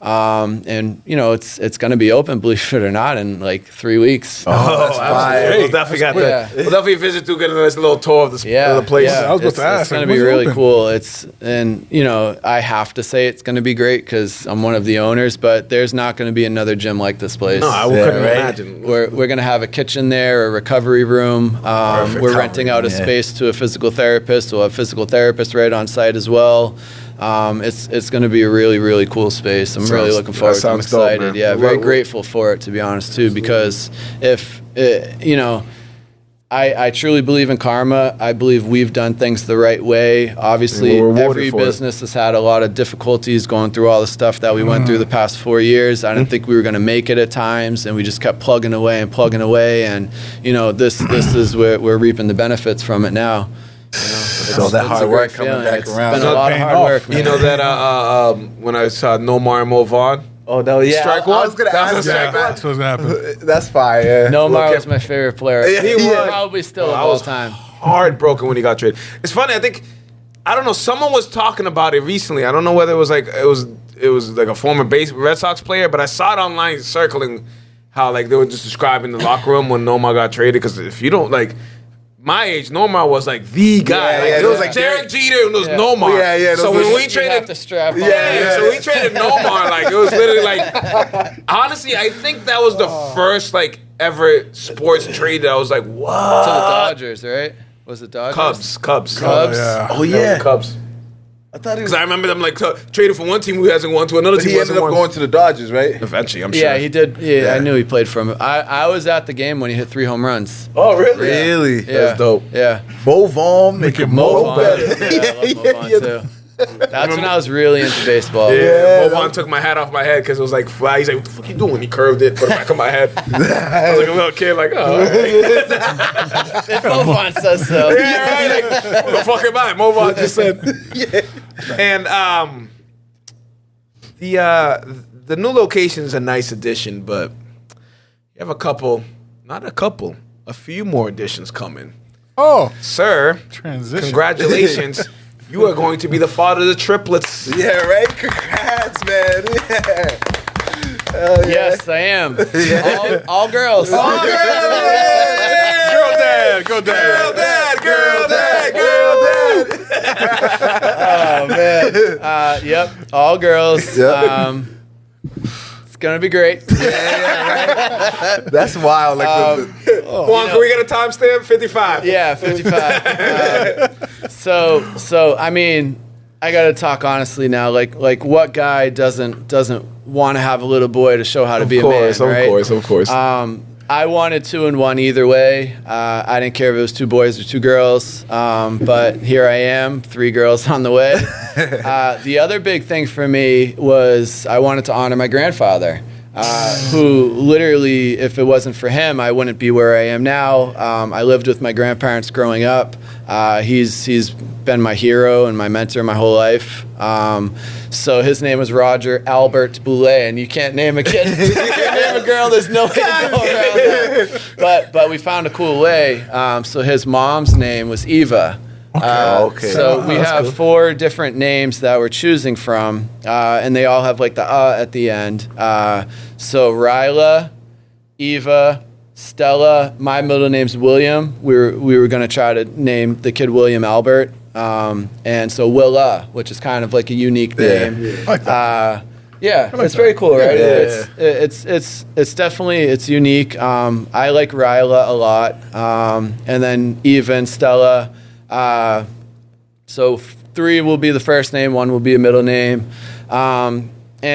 And it's going to be open, believe it or not, in like 3 weeks. That's fire. We'll definitely got that. Yeah. We'll definitely visit to get a nice little tour of the place. Yeah, I was about to ask, it's going to like, be when's it really open? cool. I have to say it's going to be great because I'm one of the owners, but there's not going to be another gym like this place. No, I couldn't imagine. We're going to have a kitchen there, a recovery room. We're renting out a space to a physical therapist. We'll have physical therapists right on site as well. It's going to be a really, really cool space. I'm really looking forward to it. I'm sounds dope, excited. man. Yeah, very grateful for it, to be honest, too, because if, I truly believe in karma. I believe we've done things the right way. Obviously, And we're rewarded every for it. business has had a lot of difficulties going through all the stuff that we went through the past 4 years. I didn't think we were going to make it at times, and we just kept plugging away. And this is where we're reaping the benefits from it now. So that It's hard a work great coming feeling. back It's around. been a lot of paying hard off. work. Man. You know that when I saw Nomar and Mo Vaughn, Oh no, yeah. Strike I one? was gonna That was ask a that. strike one? That's what's gonna happen. That's fire. Yeah. Nomar was my favorite player. Yeah, He he was was. probably still of I all was time. heartbroken when he got traded. It's funny. I don't know. Someone was talking about it recently. I don't know whether it was like a former Red Sox player, but I saw it online circling how like they were just describing the locker room when Nomar got traded. Because if you don't like. My age, Nomar was like the guy. Yeah, Like, yeah, it was yeah. like Derek Jeter and it was Nomar. Yeah, yeah, So those when are- we You traded, have to strap on. so we traded Nomar. Like it was literally like, honestly, I think that was the first like ever sports trade that I was like, what? To the Dodgers, right? Was it Dodgers? Cubs. Cubs? Yeah. Oh yeah. Cubs. I thought he Because was. I remember them like traded from one team who hasn't won to another But team he who ended hasn't up won. going to the Dodgers, right? Eventually, I'm sure. Yeah, he did. Yeah, Yeah. I knew he played from. I was at the game when he hit 3 home runs. Oh, really? Really? Yeah. That's dope. Yeah. Mo Vaughn, make it Mo Mo Vaughn. better. Yeah, I love Mo Vaughn too. That's when I was really into baseball. Yeah, Yeah, Mo Vaughn took my hat off my head because it was like fly. He's like, "What the fuck you doing?" He curved it, put it back on my head. I was like a little kid, like, "Oh, all right." If Mo Vaughn says so. Yeah, right. Like, what the fuck am I? Mo Vaughn just said. And the new location is a nice addition, but you have a few more additions coming, Oh, sir. transition. Congratulations. You are going to be the father of the triplets. Yeah, right? Congrats, man. Yeah. Hell yeah. Yes, I am. All girls. Girl dad, go dad. Girl dad. Oh man. Yep. All girls. Yep. It's gonna be great. That's wild. Like Juan, can we get a timestamp? 55. Yeah, 55. So I mean, I gotta talk honestly now. Like what guy doesn't want to have a little boy to show how to be a man, right? Of course. I wanted 2 and 1 either way. I didn't care if it was 2 boys or 2 girls. But here I am, 3 girls on the way. The other big thing for me was I wanted to honor my grandfather, who literally, if it wasn't for him, I wouldn't be where I am now. I lived with my grandparents growing up. He's been my hero and my mentor my whole life. So his name was Roger Albert Boulet, and you can't name a kid. You can't name a girl. There's no way to go around that. But we found a cool way. So his mom's name was Eva. Okay. So we have 4 different names that we're choosing from, and they all have like the at the end. So Ryla, Eva, Stella. My middle name's William. We were gonna try to name the kid William Albert, and so Willa, which is kind of like a unique name. I like that. Yeah, it's very cool, right? It's definitely unique. I like Ryla a lot, and then Eva and Stella. So 3 will be the first name, 1 will be a middle name. And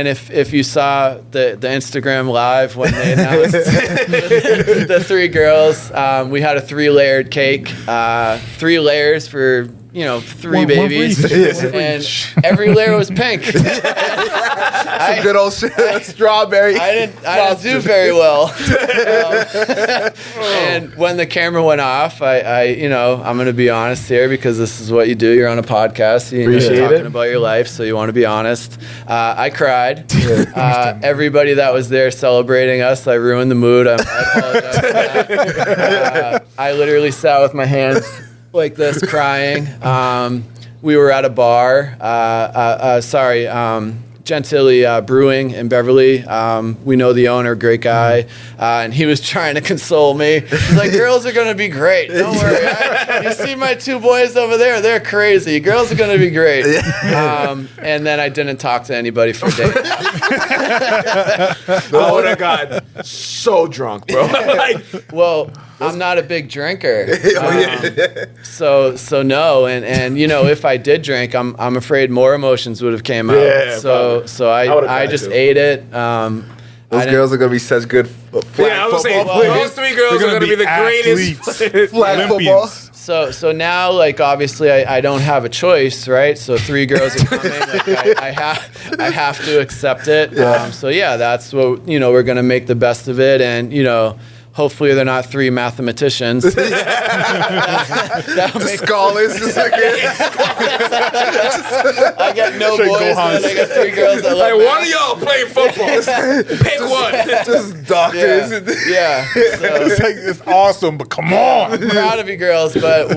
if you saw the Instagram live when they announced the 3 girls, we had a 3-layered cake, 3 layers for 3 babies, One for each. and every layer was pink. Some good old strawberry. I didn't do very well. And when the camera went off, I'm going to be honest here because this is what you do. You're on a podcast. You're Appreciate talking it. about your life, so you want to be honest. I cried. Everybody that was there celebrating us, I ruined the mood. I apologize for that. I literally sat with my hands like this, crying. We were at a bar. Gentilly Brewing in Beverly. We know the owner, great guy. And he was trying to console me. He's like, girls are going to be great. Don't worry. You see my 2 boys over there? They're crazy. Girls are going to be great. And then I didn't talk to anybody for days. I would have got so drunk, bro. Well, I'm not a big drinker. So no. And if I did drink, I'm afraid more emotions would have came out. Yeah, So would've I cried just too. ate it. Those girls are gonna be such good flag Yeah, I was football saying, players. those three girls are going to be the greatest. athletes, Flag football. Olympians. So now, like, obviously, I don't have a choice, right? So 3 girls are coming. Like, I have to accept it. So yeah, that's what we're gonna make the best of it, and hopefully they're not 3 mathematicians. The scholars. Just like, I got no Straight boys, Gohan. and I got 3 girls that Like, love one of y'all playing football. Pick one. just doctors. Yeah. So, It's like, it's awesome, but come on. I'm proud of you girls, but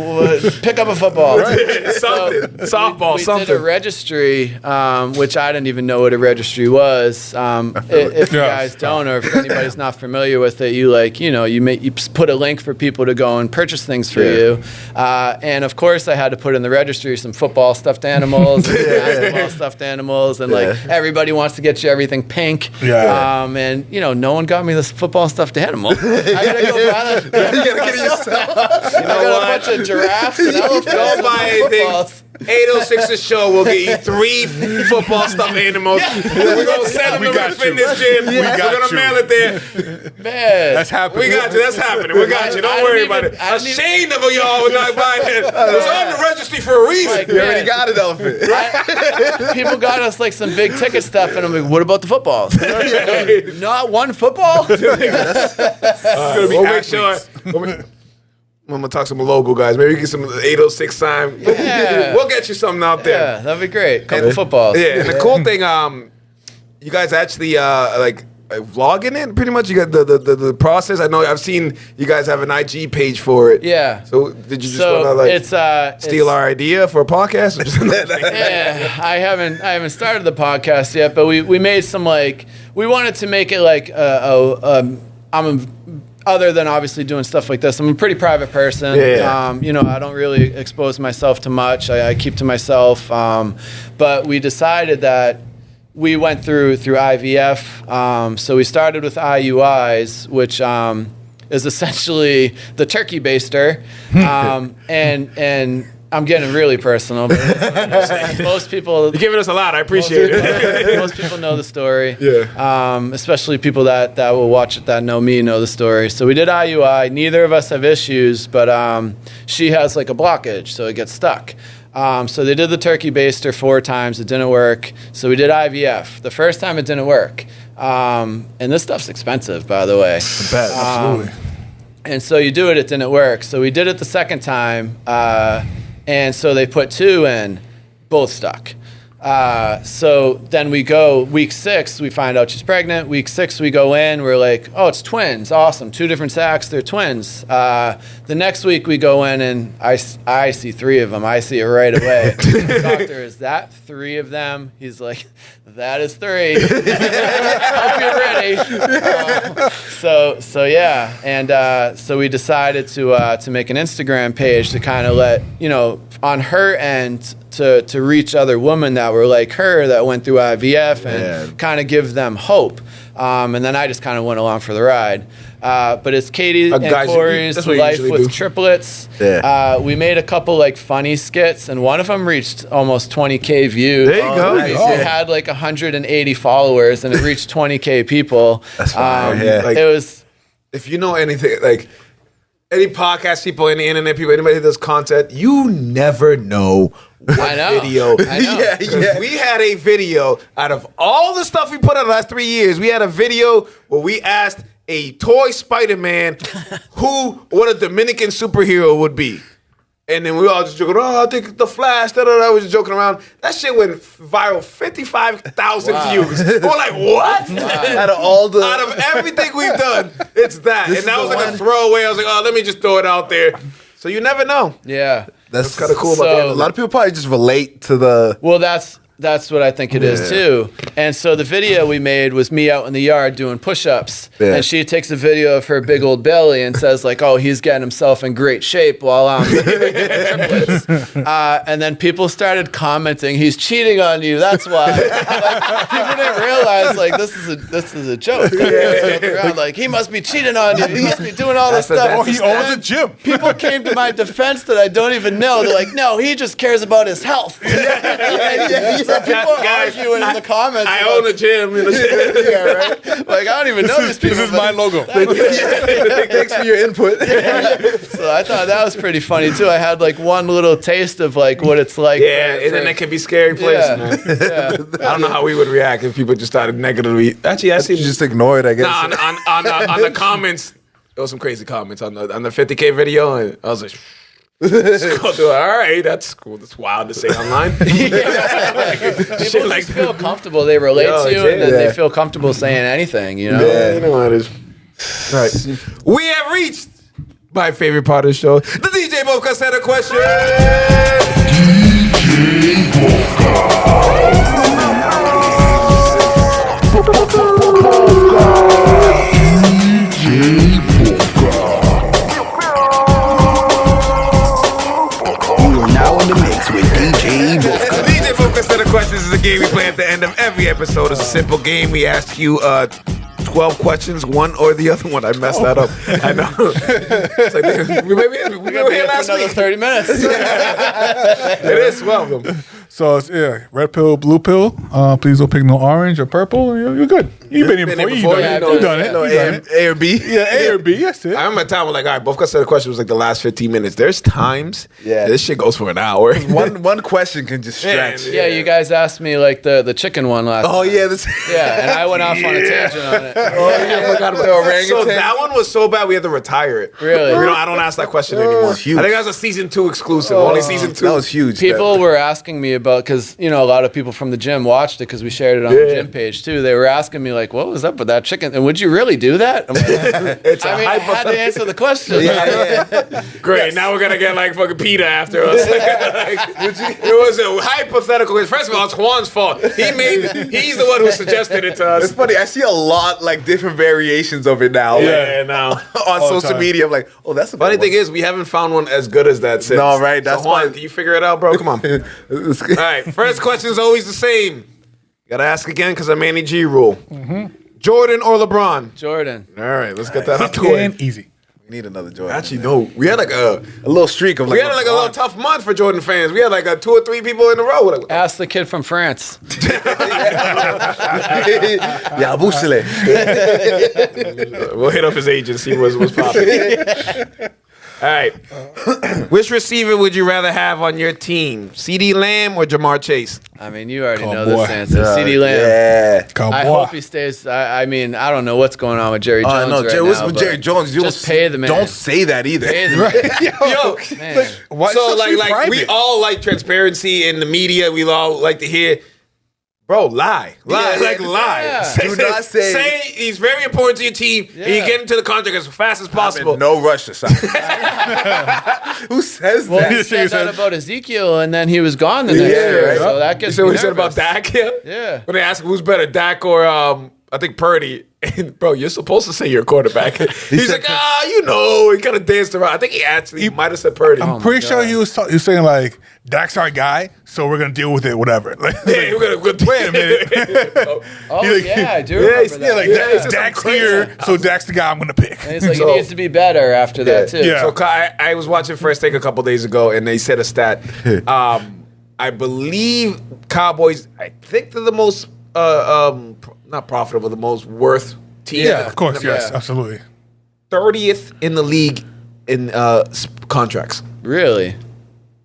pick up a football. Something. Softball, We something. did a registry, which I didn't even know what a registry was. If you Yeah. guys don't, or if anybody's not familiar with it, you put a link for people to go and purchase things for you. And of course, I had to put in the registry some football stuffed animals, and basketball stuffed animals, and like everybody wants to get you everything pink. Yeah. And no one got me this football stuffed animal. I gotta go buy that. You gotta get it yourself. I got a bunch of giraffes and elephants. Don't buy and anything. footballs. 806's show will get you 3 football stuffed animals. We're going to send them We to the got you. fitness gym. We We're got going to you. mail it there. Man. That's happening. We got you. That's happening. We got you. I Don't didn't worry even- about it. I didn't even- Ashamed of y'all with not buying it. It was on the registry for a reason. Like, You already man, got an elephant. people got us like some big ticket stuff, and I'm like, what about the footballs? Not one football? We'll make sure. I'm gonna talk some local guys. Maybe get some 806 sign. Yeah. We'll get you something out there. Yeah, that'd be great. Couple footballs. Yeah, and the cool thing, you guys actually vlogging it pretty much. You got the process. I know I've seen you guys have an IG page for it. Yeah. So did you just want to it's steal our idea for a podcast? Yeah, I haven't started the podcast yet, but we made some we wanted to make it like other than obviously doing stuff like this, I'm a pretty private person. Yeah. I don't really expose myself to much. I keep to myself. But we decided that we went through IVF. So we started with IUIs, which is essentially the turkey baster. And I'm getting really personal, but most people... You're giving us a lot. I appreciate it. Most people know the story. Yeah. Especially people that will watch it that know me know the story. So we did IUI. Neither of us have issues, but she has like a blockage, so it gets stuck. So they did the turkey baster 4 times. It didn't work. So we did IVF. The first time it didn't work. And this stuff's expensive, by the way. Absolutely. And so you do it, it didn't work. So we did it the second time. And so they put 2 in, both stuck. So then we go week 6, we find out she's pregnant. Week 6, we go in, we're like, oh, it's twins. Awesome. 2 different sacs, they're twins. The next week we go in and I see 3 of them. I see it right away. Doctor, is that 3 of them? He's like, that is 3. Hope you're ready. So yeah. And so we decided to make an Instagram page to kind of let, on her end, to reach other women that were like her that went through IVF and kind of give them hope. And then I just kind of went along for the ride. But it's Katie and guys, Corey's that's what you Life usually with do. Triplets. Yeah. We made a couple like funny skits, and one of them reached almost 20K views. There you go. nice. It had like 180 followers, and it reached 20K people. That's fire, yeah. Like- It was. If you know anything, like any podcast people, any internet people, anybody that does content, you never know what I know. video. I know. Yeah. We had a video out of all the stuff we put out the last 3 years. We had a video where we asked a toy Spider-Man what a Dominican superhero would be. And then we all just joking, I think the Flash, da-da-da. We was just joking around. That shit went viral, 55,000 views. We're like, what? Out of all the... Out of everything we've done, it's that. This And that is was the like one? a throwaway. I was like, let me just throw it out there. So you never know. Yeah. That's kind of cool about So- that. A lot of people probably just relate to the... Well, that's what I think it is too. And so the video we made was me out in the yard doing push-ups. Yeah. And she takes a video of her big old belly and says like, oh, he's getting himself in great shape while I'm triplets. And then people started commenting, he's cheating on you. That's why. Like, people didn't realize like this is a joke. Joking around, like he must be cheating on you. He must be doing all this stuff. Oh, he owns a gym. People came to my defense that I don't even know. They're like, no, he just cares about his health. So People are arguing in the comments. I own a gym. Yeah, right. Like I don't even know these people. This is my logo. Thanks for your input. So I thought that was pretty funny too. I had like one little taste of like what it's like. Yeah, internet can be a scary place, man. Yeah. I don't know how we would react if people just started negatically. Actually, I see. Just ignore it, I guess. On the comments, there was some crazy comments on the 50K video, and I was like, scroll through it. All right, that's cool. That's wild to say online. People like just feel comfortable. They relate Yo, to you, and then they feel comfortable saying anything. You know. Yeah, you know how it is. All right, we have reached my favorite part of the show. The DJ Bovka said a question. You are now in the mix with DJ Bovka. DJ Focus Set of Questions is a game we play at the end of every episode. It's a simple game. We ask you 12 questions, one or the other one. I messed that up. I know. It's like, we were here last Another week. 30 minutes. It is 12 of them. So it's red pill, blue pill. Please don't pick no orange or purple. You're good. You've been here Been before. here You've before, done yeah, it. I've You've done done it. it. No, You've done it. A or B? Yeah, A or B. That's it. I remember a time when both got said a question was like the last 15 minutes. There's times this shit goes for an hour. One question can just stretch. Yeah, you guys asked me like the chicken one last. Oh, time. yeah. This, Yeah, and I went off on a tangent on it. I forgot about the orangutan. So that one was so bad we had to retire it. Really? I don't ask that question anymore. huge. I think that was a season 2 exclusive. Only season 2. That was huge. People were asking me about, because a lot of people from the gym watched it because we shared it on the gym page too. They were asking me like, what was up with that chicken? And would you really do that? I'm like, It's I had to answer the question. Great. Now we're gonna get like fucking PETA after us. It was a hypothetical. First of all, it's Juan's fault. He's the one who suggested it to It's us. funny. I see a lot like different variations of it now. Yeah, now. On the social time. media, I'm like, oh, that's a Funny good thing is, we haven't found one as good as that since. No, right, that's so Juan, why- can you figure it out, bro? Come on. All right, first question is always the same. Gotta ask again because of Manny G rule. Jordan or LeBron? Jordan. All right, let's get that out the way. And easy. We need another Jordan. Actually, no. We had like a little streak of like. a little tough month for Jordan fans. We had like 2 or 3 people in a row. Like, Ask the kid from France. Yeah, Busele. we'll hit up his agent, see what's popping. All right. Which receiver would you rather have on your team? CeeDee Lamb or Jamar Chase? I mean, you already know boy. this answer. CeeDee Lamb. Yeah. Come I on. hope he stays. I mean, I don't know what's going on with Jerry Jones No, right what's now. with but Jerry Jones? You just pay the man. Don't say that either. Pay the man. Yo, Man. Why so such like we private? all like transparency in the media. We all like to hear, bro, lie, Yeah, lie. yeah. Do not say- he's very important to your team. And you get into the contract as fast as possible. No rush to sign. Who says Well, that? he said that about Ezekiel, and then he was gone the next year. right. So that You gets see me what he said nervous. about Dak? Yeah. Yeah. When they ask who's better, Dak or I think Purdy. And bro, you're supposed to say you're a quarterback. He's like, he kind of danced around. I think he actually might have said Purdy. I'm pretty sure he was saying like, Dak's our guy, so we're gonna deal with it, whatever. Like, Yeah, we're gonna wait a minute. Oh, He's like- yeah, I do Yeah, remember he's- that. yeah, like, Like, he said Dak's something here, crazy. so Dak's the guy I'm gonna pick. And it's like, So- he needs to be better after that, too. Yeah. So I was watching First Take a couple days ago, and they said a stat. I believe Cowboys. I think they're the most not profitable, the most worth team. Yeah, of course, Yeah. yes, absolutely. 30th in the league in contracts. Really?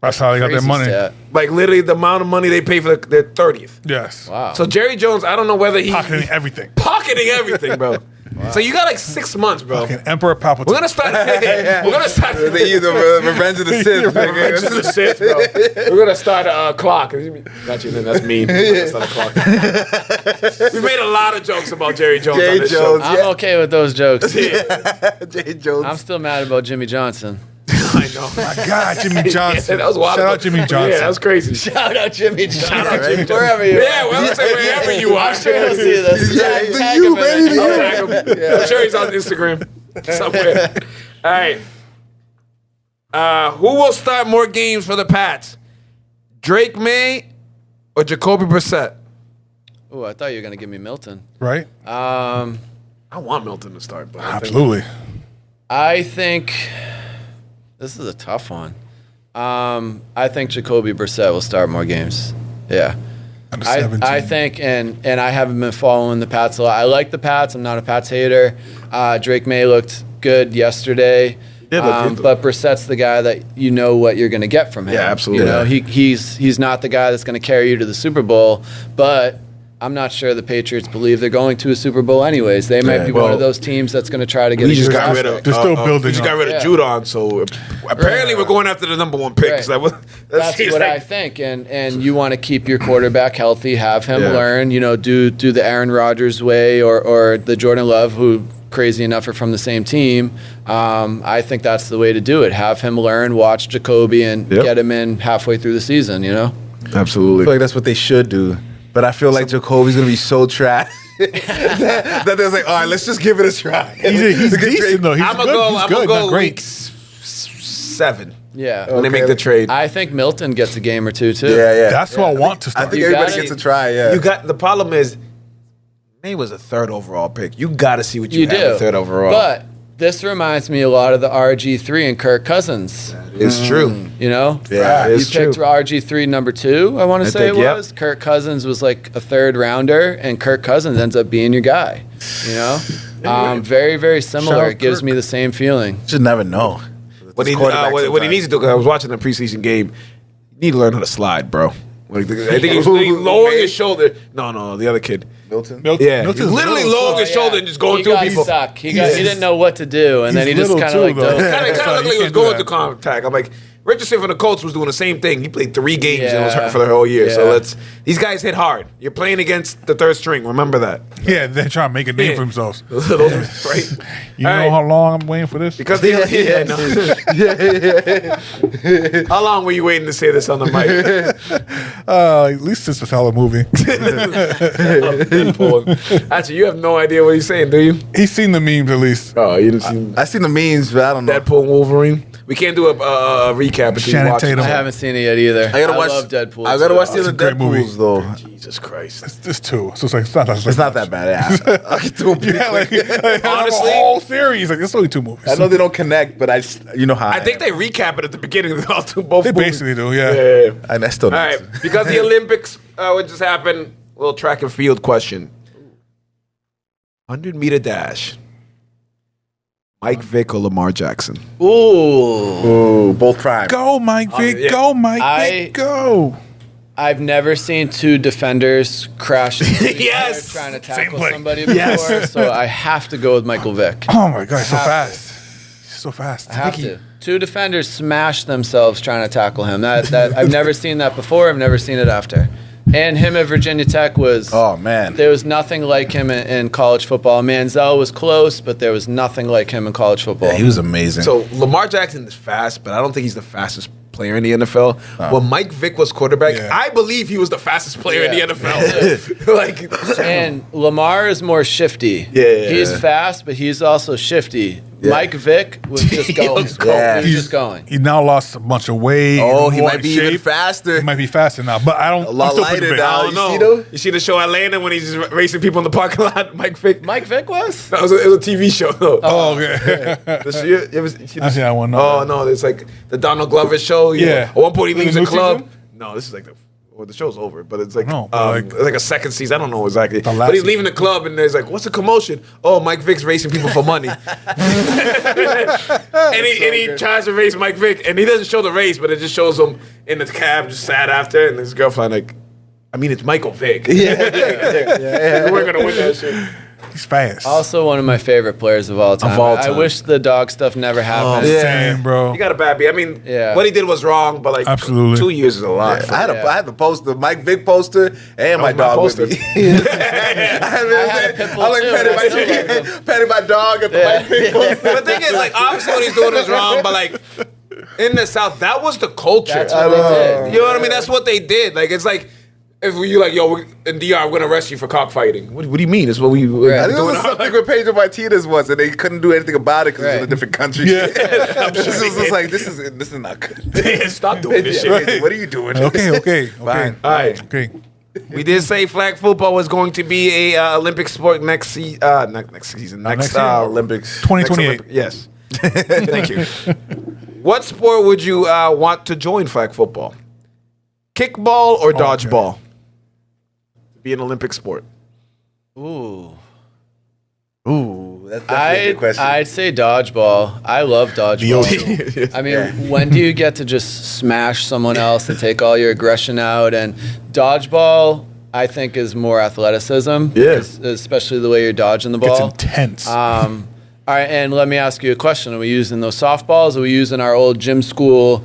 That's how they got their Crazy money. stat. Like literally the amount of money they pay for their 30th. Yes. Wow. So Jerry Jones, I don't know whether he's Pocketing everything. pocketing everything, bro. So you got like 6 months, bro. Fucking Emperor Palpatine. We're gonna start. We're gonna start. They use the Revenge of the Sith. Revenge of the Sith, bro. We're gonna start a clock. Not you, then that's mean. We're gonna start a clock. We made a lot of jokes about Jerry Jones Jerry on this Jones. show. I'm okay with those jokes. Jay Jones. I'm still mad about Jimmy Johnson. I know. My God, Jimmy Johnson. That was wild. Shout out Jimmy Johnson. Yeah, that was crazy. Shout out Jimmy Johnson. Shout out Jimmy Johnson. Wherever you Yeah, well, I'm saying wherever you are. I'm sure he'll see this. Yeah, Tag- it's tag you, him in it. baby. I'll tag him. I'm sure he's on Instagram somewhere. All right. Who will start more games for the Pats? Drake May or Jacoby Brissett? Ooh, I thought you were going to give me Milton. Right? I want Milton to start, but Absolutely. I think this is a tough one. I think Jacoby Brissett will start more games. Yeah. Under 17. I think, and I haven't been following the Pats a lot. I like the Pats. I'm not a Pats hater. Drake May looked good yesterday. But Brissett's the guy that you know what you're going to get from him. Yeah, absolutely. You know, he's not the guy that's going to carry you to the Super Bowl, but I'm not sure the Patriots believe they're going to a Super Bowl anyways. They might be one of those teams that's going to try to get We a just draft got rid of. pick. They're still building We just got up. rid of Judon, so apparently we're going after the number 1 pick. Right. It's like, That's what I think, and you want to keep your quarterback healthy, have him learn, do the Aaron Rodgers way or the Jordan Love, who crazy enough are from the same team. I think that's the way to do it. Have him learn, watch Jacoby, and get him in halfway through the season. Absolutely. I feel like that's what they should do. But I feel like Jacoby's gonna be so trash that they're like, all right, let's just give it a try. He's decent though. He's I'm good. gonna He's good, go not great. week 7 Yeah. when they make the trade. I think Milton gets a game or two too. Yeah. That's who I want to I start. think You everybody gotta- gets a try. Yeah. You got the problem is May was a 3rd overall pick. You got to see what you, You have do. at 3rd overall. But this reminds me a lot of the RG3 and Kirk Cousins. it's true. Yeah, Yeah, you it's picked true. RG3 number 2. I want to say think, it yep. was. Kirk Cousins was like a 3rd rounder, and Kirk Cousins ends up being your guy. Very, very similar. Shout out It gives Kirk. me the same feeling. Just never know. What he needs to do, because I was watching the preseason game, you need to learn how to slide, bro. I think he was lowering his shoulder. No, the other kid. Milton. Yeah, Milton's he's literally little, lowering his shoulder and just going he through got people. stuck. He didn't know what to do, and then he He's just little kind too, of like though. dove. Kind of Sorry, looked like you he was can't do going that. through contact. I'm like, Richardson from the Colts was doing the same thing. He played 3 games and was Yeah. hurt for the whole year. So Yeah. these guys hit hard. You're playing against the 3rd string. Remember that. Yeah, they're trying to make a name for themselves. Right? You know how long I'm waiting for this? Because how long were you waiting to say this on the mic? At least it's a solid movie. Deadpool. Actually, you have no idea what he's saying, do you? He's seen the memes at least. Oh, you didn't see I seen the memes, but I don't know. Deadpool and Wolverine. We can't do a recap until you Shannon watch Tatum. I it. haven't seen it yet either. I gotta watch. love Deadpool. I gotta too. watch the It's other a great movie. Deadpools though. Jesus Christ. It's just 2, so it's like it's It's not that bad. Yeah. I can do it Yeah, like, Honestly- honestly, whole series. Like, it's only 2 movies. I know they don't connect, but I just how I think they recap it at the beginning of both They movies. basically do. Yeah. Yeah. And I still All right, because the Olympics what just happened, little track and field question. 100-meter dash. Mike Vick or Lamar Jackson? Ooh. Ooh, both prime. Go, Mike Vick. yeah. Go, Mike Vick. Go. I've never seen 2 defenders crash into each Yes. other trying to Same tackle play. somebody before, so I have to go with Michael Vick. Oh my God, he's so Have to. fast. He's so fast. I have to. 2 defenders smash themselves trying to tackle him. That I've never seen that before. I've never seen it after. And him at Virginia Tech was. Oh man. There was nothing like him in college football. Manziel was close, but there was nothing like him in college football. Yeah, he was amazing. So Lamar Jackson is fast, but I don't think he's the fastest player in the NFL. When Mike Vick was quarterback, Yeah. I believe he was the fastest player in Yeah. the NFL. like, And Lamar is more shifty. Yeah. He's fast, but he's also shifty. Mike Vick was just going. was going. Yeah. He was just going. He now lost a bunch of weight. oh, he more might in be even shape. faster. He might be faster now, but I don't. A lot I'm still putting lighter Vick. now. I don't You know. see though? You see the show Atlanta when he's just racing people in the parking lot? Mike Vick. Mike Vick was? No, it was a TV show though. Oh, okay. You ever see I see that one. Oh no, it's like the Donald Glover show. Yeah. At one point he The leaves the new club. season? No, this is like the show's over, but it's like No, but like a second season. I don't know exactly. last But he's season. leaving the club and there's like, what's a commotion? Oh, Mike Vick's racing people for money. and he tries to race Mike Vick and he doesn't show the race, but it just shows him in the cab just sad after and his girlfriend like, I mean it's Michael Vick. Yeah. We're gonna win that shit. He's fast. Also one of my favorite players of all time. Of all I time. wish the dog stuff never happened. Same, bro. You got a bad beat. I mean, Yeah. what he did was wrong, but like Absolutely. 2 years is a lot. I had the poster, Mike Vick poster, and my was my dog poster. with me. I had a pit bull I like too, petting and I still like my, him. petting my dog at the Yeah. Mike Vick poster. But the thing is, like, obviously what he's doing is wrong, but like in the South, that was the culture. That's what they did. You know what I mean? That's what they did. Like, it's like if you like, yo, in DR, we're gonna arrest you for cockfighting. What do you mean? It's what we Right. I think it doing. was something with Pedro Martinez once, and they couldn't do anything about it because it was in a Right. different country. Yeah. This was just like this is not good. Stop doing this shit. Right. What are you doing? Okay. Fine. All right. Okay. We did say flag football was going to be a Olympic sport next season. Next next year. Olympics. 2028. Yes. Thank you. What sport would you want to join flag football? Kickball or dodgeball? be an Olympic sport? Ooh. That's definitely a good question. I'd say dodgeball. I love dodgeball. I mean, when do you get to just smash someone else and take all your aggression out? And dodgeball, I think, is more athleticism. Yeah. Especially the way you're dodging the It's ball. intense. All right, and let me ask you a question. Are we using those softballs? Or are we using our old gym school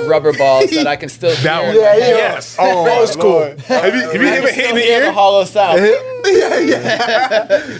rubber balls that I can still hear? That one. Yes. Oh, old school. Have you ever hit in the hear the ear? hollow sound?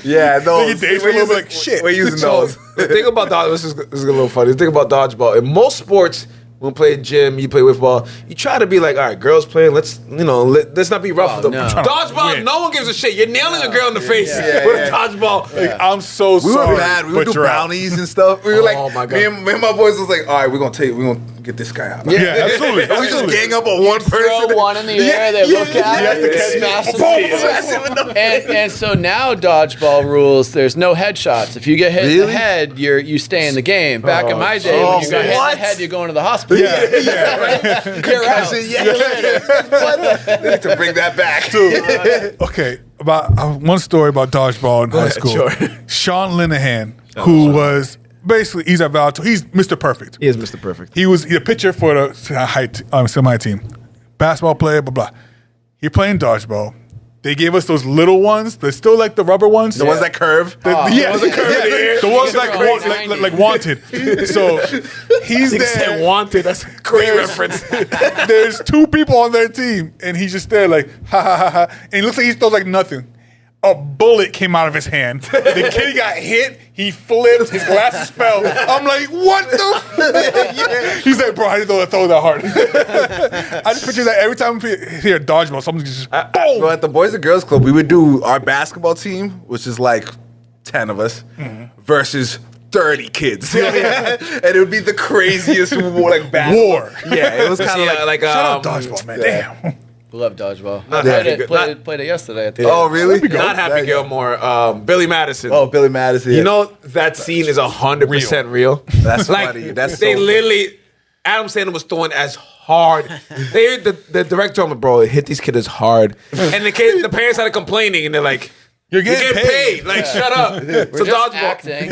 Yeah, those. Nigga days for a little bit like, shit. We're using those. The thing about dodgeball, this is a little funny. The thing about dodgeball, in most sports, when you play gym, you play with ball, you try to be like, all right, girls playing, let's not be rough with them. no. Dodgeball, Win. no one gives a shit. You're nailing a girl in the face with a dodgeball. Like, I'm so We sorry. were bad. We would but do you're out. brownies and stuff. We were like, Oh, my God. me and my boys was like, all right, we're gonna get this guy out. Yeah, absolutely. We just absolutely. gang up on one person. Throw one in the air, they look at it, yeah. smash it. And so now dodgeball rules, there's no headshots. If you get hit in the Really? head, you stay in the game. Back in my day, when you got hit in the head, you're going to the hospital. Yeah. You're out. They need to bring that back. Okay, about one story about dodgeball in high ahead, school. sure. Sean Linehan, who was basically he's at Val. He's Mr. Perfect. He is Mr. Perfect. He was a pitcher for the semi team, basketball player, blah blah. He playing dodgeball. They gave us those little ones. They're still like the rubber ones. The ones that curve. The ones that curve in the air. The ones Crazy. like wanted. So he's He said there. wanted. That's a great reference. There's two people on their team, and he's just there like ha ha ha ha. And he looks like he throws like nothing. A bullet came out of his hand. The kid got hit. He flipped. His glasses fell. I'm like, what the? He's like, bro, I didn't throw that hard. I just picture that every time we hear a dodgeball, someone's just boom. So at the Boys and Girls Club, we would do our basketball team, which is like 10 of us, versus 30 kids. And it would be the craziest like battle. War. Yeah, it was kind of like Shout out dodgeball, man. Damn. Love dodgeball. Not I happy- played it yesterday. At the Oh, really? Not Happy Gilmore. Billy Madison. Oh, Billy Madison. You know that scene is 100% real. That's like, funny. That's they so literally. Adam Sandler was throwing as hard. The director told me, bro, it hit these kids as hard, and the parents started complaining, and they're like, You're "You getting get paid. Like, shut up." We're So just dodgeball, acting.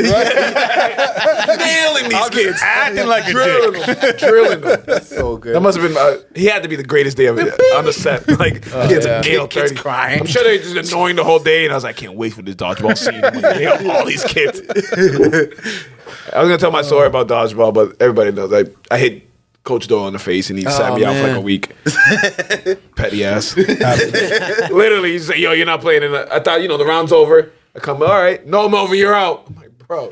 nailing these kids, acting like a drilling dick. them, drilling them. so good. That must have been. He had to be the greatest day of it on the set. Like kids, yeah. Gale Kids 30. crying. I'm sure they're just annoying the whole day, and I was like, I can't wait for this dodgeball scene. I'm gonna nail all these kids. I was gonna tell my story about dodgeball, but everybody knows I hit Coach Doyle in the face, and he sat me out for like a week. Petty ass. Literally, he said, "Yo, you're not playing." And I thought, the round's over. I come, all right, no, I'm over. You're out. I'm like, bro.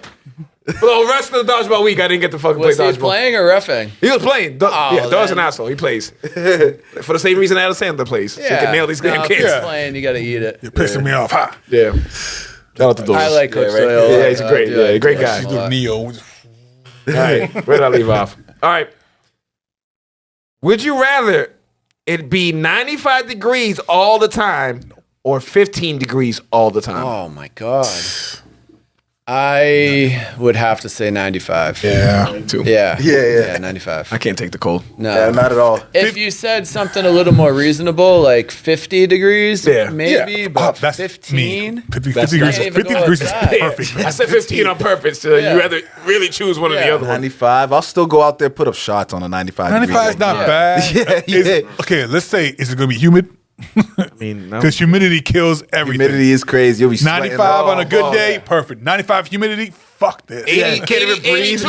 For the rest of the dodgeball week, I didn't get to fucking Was play he dodgeball. playing or reffing? He was playing. Yeah, Doyle's an then. asshole. He plays. For the same reason Adam Sandler plays. So he can nail these damn if kids. he's Yeah. playing, you got to eat it. You're pissing me off. Ha. Shout out to Doyle. I like Coach right. Doyle. Yeah, he's a great- I do like great Coach guy. him a Do lot. Neo. All right, where did I leave off? All right. Would you rather it be 95 degrees all the time or 15 degrees all the time? Oh my god. I would have to say 95. Yeah, me too. Yeah, 95. I can't take the cold. No. Yeah, not at all. If you said something a little more reasonable, like 50 degrees, Yeah. maybe, but that's 15? me. 50 That's- degrees, can't even 50 go degrees is outside. perfect. I said 15 on purpose. So Yeah. you rather really choose one or the Yeah. other one. 95. I'll still go out there, put up shots on a 95. 95 is not Yeah. bad. Yeah, Is- yeah. Okay, let's say, is it going to be humid? I mean, no. Because humidity kills everything. Humidity is crazy. You'll be sweating. 95 on a good Oh, day, yeah. perfect. 95 humidity, fuck this. 80, can't even breathe.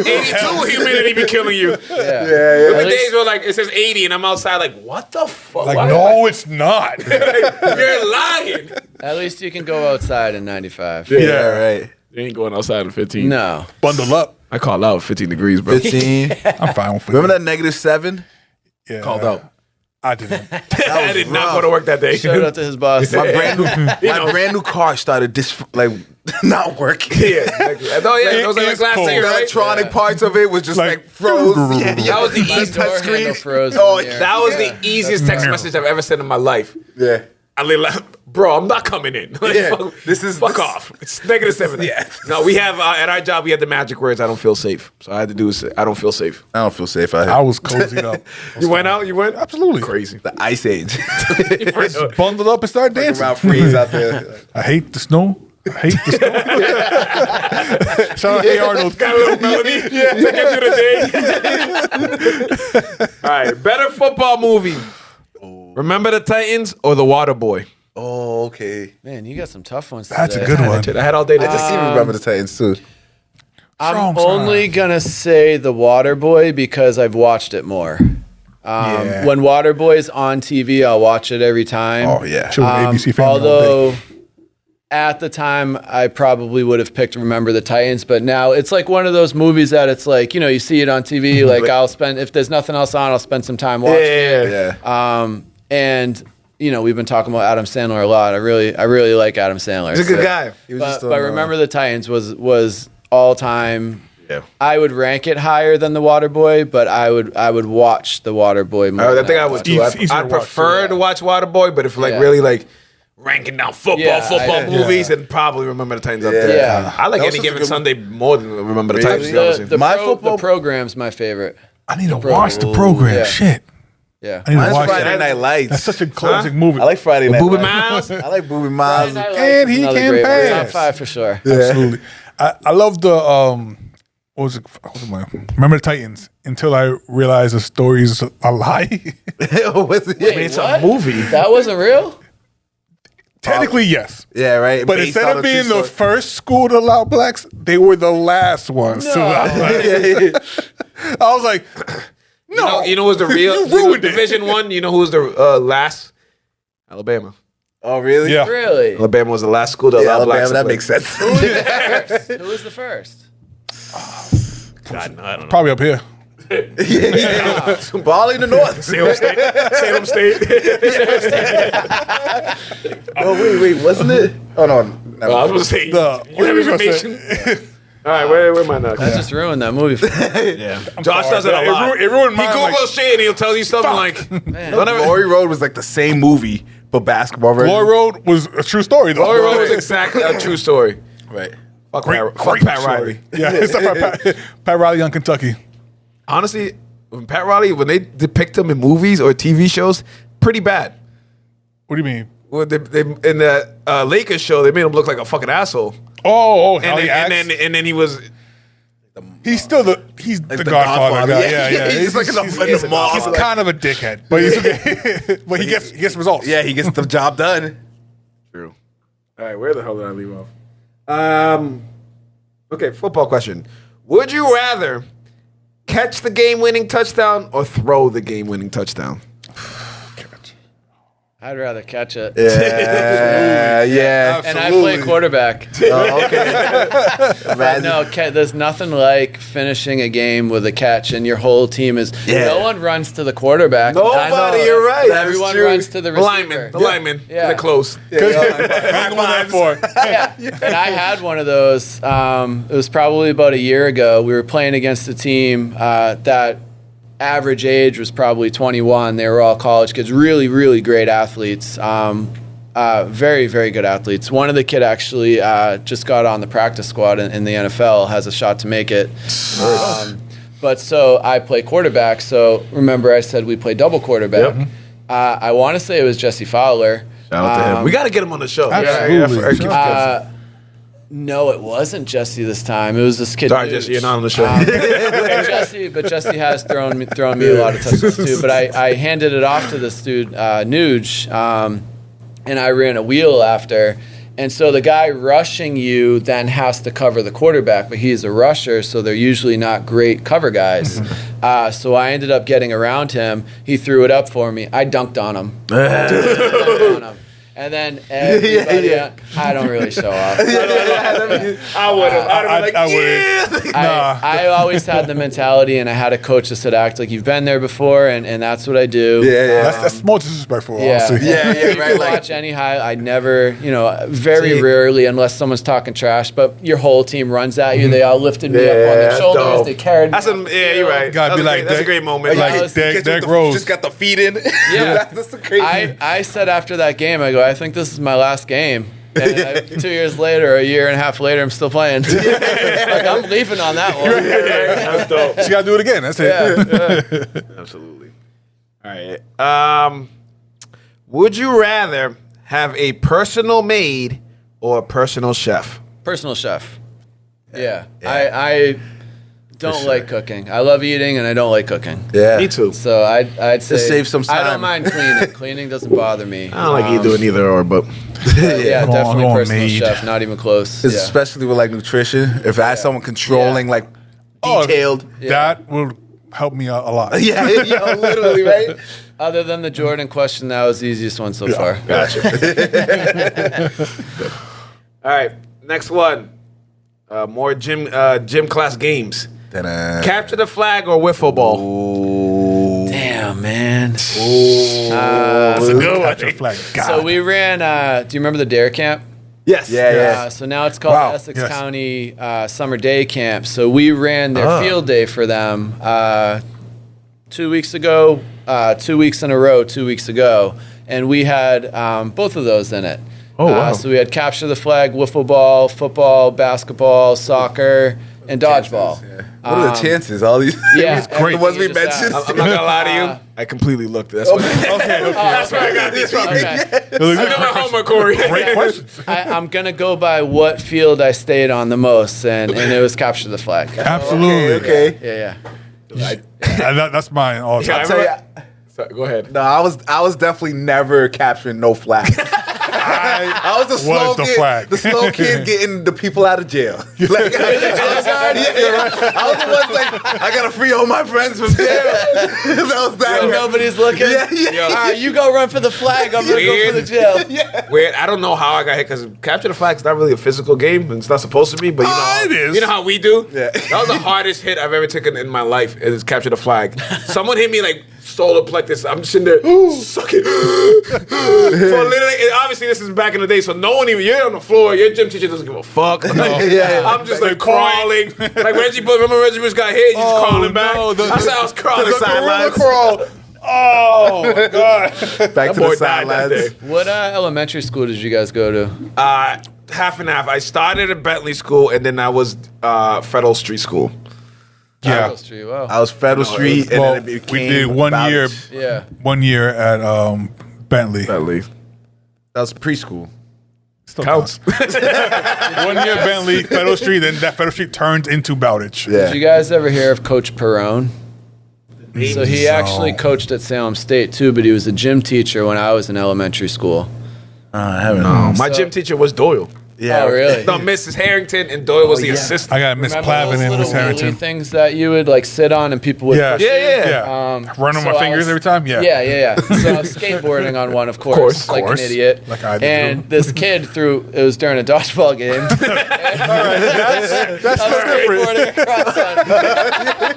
82 humidity be killing you. Yeah. There be days where like it says 80 and I'm outside like, what the fuck? Like, Why- no, it's not. You're lying. At least you can go outside in 95. Yeah, right. You ain't going outside in 15. No. Bundle up. I called out 15 degrees, bro. 15. I'm fine with it. Remember that -7? Yeah. Called out. I didn't. I did not rough. go to work that day. Shout out to his boss. My brand new car started not working. Yeah. Oh, yeah. That was like It's last cold. year, The right? electronic parts of it was just Like- like froze. Yeah, That was the My easiest door touch handle screen. froze Oh, one year. That was the easiest text Yeah. message I've ever sent in my life. Yeah. Bro, I'm not coming in. Like, Yeah, fuck off. It's -7. Yeah. No, we have at our job we had the magic words. I don't feel safe. So I had to do is I don't feel safe. I don't feel safe. I was cozied up. You went out. You went Absolutely. crazy. the ice age. Bundled up and started dancing. Around freeze out there. I hate the snow. I hate the snow. Shout out Hey Arnold. Got a little melody. Yeah, take him through the day. All right, better football movie. Remember the Titans or The Water Boy? Oh, okay. Man, you got some tough ones. That's a today. good one. I had all day to I just even remember the Titans too. I'm Strong only gonna say The Waterboy because I've watched it more. Yeah. When Waterboy's on TV, I'll watch it every time. Oh yeah. Sure, ABC family all day. Although at the time I probably would have picked Remember the Titans, but now it's like one of those movies that it's like, you know, you see it on TV, like I'll spend, if there's nothing else on, I'll spend some time watching it. Yeah. And you know, we've been talking about Adam Sandler a lot. I really like Adam Sandler. He's a good guy. He was But, just but Remember the Titans was all time. Yeah. I would rank it higher than The Waterboy, but I would watch The Waterboy more. I than think I would too. It's easier I to watch, prefer too. to watch Waterboy, but if like Yeah. really like ranking down football Yeah, movies, and probably Remember the Titans up there. Yeah. I like That was Any such a Given good Sunday more than Remember the Titans. to be honest with you. The program's my favorite. I need to watch the program. Yeah. Shit. Yeah. I need to Mine's watch Friday that. Night Lights. That's such a classic movie. I like Friday Night Booby Lights. Miles. I like Booby Miles. And he Another can great one. pass. Top 5 for sure. Absolutely. I love the what was it? Remember the Titans until I realized the story's a lie. What's it? Wait, It's what? a movie. That wasn't real? Technically, yes. Yeah, right. But Based instead on of a being true the story. first school to allow blacks, they were the last ones. to allow blacks. I was like, no. You know who's the real You ruined it. Division One? You know who's the last? Alabama. Oh, really? Yeah. Really? Alabama was the last school to Yeah, allow blacks. Alabama, to that play. makes sense. Who was the first? God, no, I don't know. Probably up here. Ball in the North. Salem State. Salem State. Oh, wait, wasn't it? Oh, no. Never I was mind. going to say, The- you have information. All right, where am I now? That just ruined that movie. Yeah. Josh does it a It lot. ruined He mine, Googles like- shit and he'll tell you something like, don't ever. Glory Road was like the same movie, but basketball version. Glory Road was a true story, though. Glory Road was exactly a true story. Right. Fuck Great Pat story. Riley. Yeah, except for Pat Riley on Kentucky. Honestly, when Pat Riley, when they depict him in movies or TV shows, pretty bad. What do you mean? Well, they in the Lakers show, they made him look like a fucking asshole. Oh, And how he acts? then he was. He's still the the Godfather guy. Godfather. Yeah. He's like in the mall. He's kind of a dickhead, but he's okay. But he gets results. Yeah, he gets the job done. True. All right, where the hell did I leave off? Okay, football question. Would you rather catch the game-winning touchdown or throw the game-winning touchdown? I'd rather catch it. Yeah. And I play quarterback. Oh, okay. But no, there's nothing like finishing a game with a catch, and your whole team is. Yeah. No one runs to the quarterback. Nobody, you're right. That is Everyone true. runs to the The receiver. lineman. Yeah. They're close. Hang on that for. Yeah. And I had one of those. It was probably about a year ago. We were playing against a team that average age was probably 21. They were all college kids, really, really great athletes. Very, very good athletes. One of the kid actually just got on the practice squad in the NFL, has a shot to make it. But so I play quarterback. So remember I said we play double quarterback. Yep. I want to say it was Jesse Fowler. Shout out to him. We got to get him on the show. Absolutely. No, it wasn't Jesse this time. It was this kid. Sorry, Nuge. Jesse, you're not on the show. But Jesse has thrown me a lot of touchdowns too. But I handed it off to this dude, Nuge, and I ran a wheel after. And so the guy rushing you then has to cover the quarterback, but he's a rusher, so they're usually not great cover guys. So I ended up getting around him. He threw it up for me. I dunked on him. And then everybody, I don't really show off. I would have. I would. I always had the mentality, and I had a coach that said, act like you've been there before, and that's what I do. That's more disrespectful, honestly. You right. Like, watch any high, I never, very rarely, unless someone's talking trash, but your whole team runs at you. They all lifted me up on their shoulders. dope. They carried me. You're right. Gotta be like That's a Dick. great moment. Like was- Derrick Rose. Just got the feet in. Yeah. That's the crazy. I said after that game, I go, I think this is my last game. And 2 years later, a year and a half later, I'm still playing. Like, I'm leaving on that one. That's dope. So you gotta do it again. That's it. Yeah. Absolutely. All right. Would you rather have a personal maid or a personal chef? Personal chef. Yeah. I don't like cooking. I love eating, and I don't like cooking. Yeah. Me too. So I'd say save some I time. don't mind cleaning. Cleaning doesn't bother me. I don't like you doing either or, but Yeah, I'm definitely going personal maid. chef. Not even close. Yeah. Especially with like nutrition. If I had someone controlling, like detailed. That will help me out a lot. Yeah, literally, right? Other than the Jordan question, that was the easiest one so far. gotcha. All right. Next one. More gym class games. Ta-da. Capture the flag or wiffle ball? Damn, man. That's a good one. Flag. So we ran. Do you remember the Dare Camp? Yes. Yeah. So now it's called Wow, Essex yes. County Summer Day Camp. So we ran their field day for them 2 weeks ago, 2 weeks in a row, 2 weeks ago. And we had both of those in it. Oh, wow. So we had capture the flag, wiffle ball, football, basketball, soccer, and dodgeball. What are the chances? All these Yeah, the ones we everything you just mentioned. asked. I'm not gonna lie to you. I completely looked. That's what. That's where I got these from. Okay. I did my homework, Corey. Great questions. I'm gonna go by what field I stayed on the most, and it was capture the flag. Absolutely. Okay. Yeah. That's mine. All the Yeah, I time. remember- Sorry, go ahead. No, I was definitely never capturing no flag. I was the slow Was the kid, flag. the slow kid getting the people out of jail. Like, I was the one like, I gotta free all my friends from jail. That was that. When nobody's looking. Yeah. All right, you go run for the flag. I'm gonna go for the jail. Weird. I don't know how I got hit because capture the flag is not really a physical game and it's not supposed to be. But you know, It is. You know how we do. Yeah. That was the hardest hit I've ever taken in my life. Is capture the flag. Someone hit me like solar plexus. I'm just sitting there sucking. For literally, and obviously this is back in the day, so no one even. You're on the floor. Your gym teacher doesn't give a fuck. I'm just like crawling. Like Reggie Bush. Remember Reggie Bush got hit? He's just crawling back. I said I was crawling sidelines. crawl. Oh my god. Back to boy the died that sidelines. day. What elementary school did you guys go to? Half and half. I started at Bentley School and then I was Federal Street School. Yeah. Federal Street. Wow. I was Federal Street, and Well, then it became we did 1 year. Bowditch. Yeah. 1 year at Bentley. Bentley. That was preschool. Still Counts. 1 year Bentley, Federal Street, then that Federal Street turns into Bowditch. Yeah. Did you guys ever hear of Coach Perone? So he No. actually coached at Salem State too, but he was a gym teacher when I was in elementary school. I haven't. My gym teacher was Doyle. Yeah. Oh, really? No, Mrs. Harrington and Doyle was the assistant. I got Miss Remember Plavin those and little Miss Harrington. wheelie things that you would like sit on and people would Yeah. push you? Yeah. Run on so my I fingers was- every time? Yeah. Yeah. So I was skateboarding on one, of course, like course. an idiot. Like I do. And this kid it was during a dodgeball game. That's I'm skateboarding across on.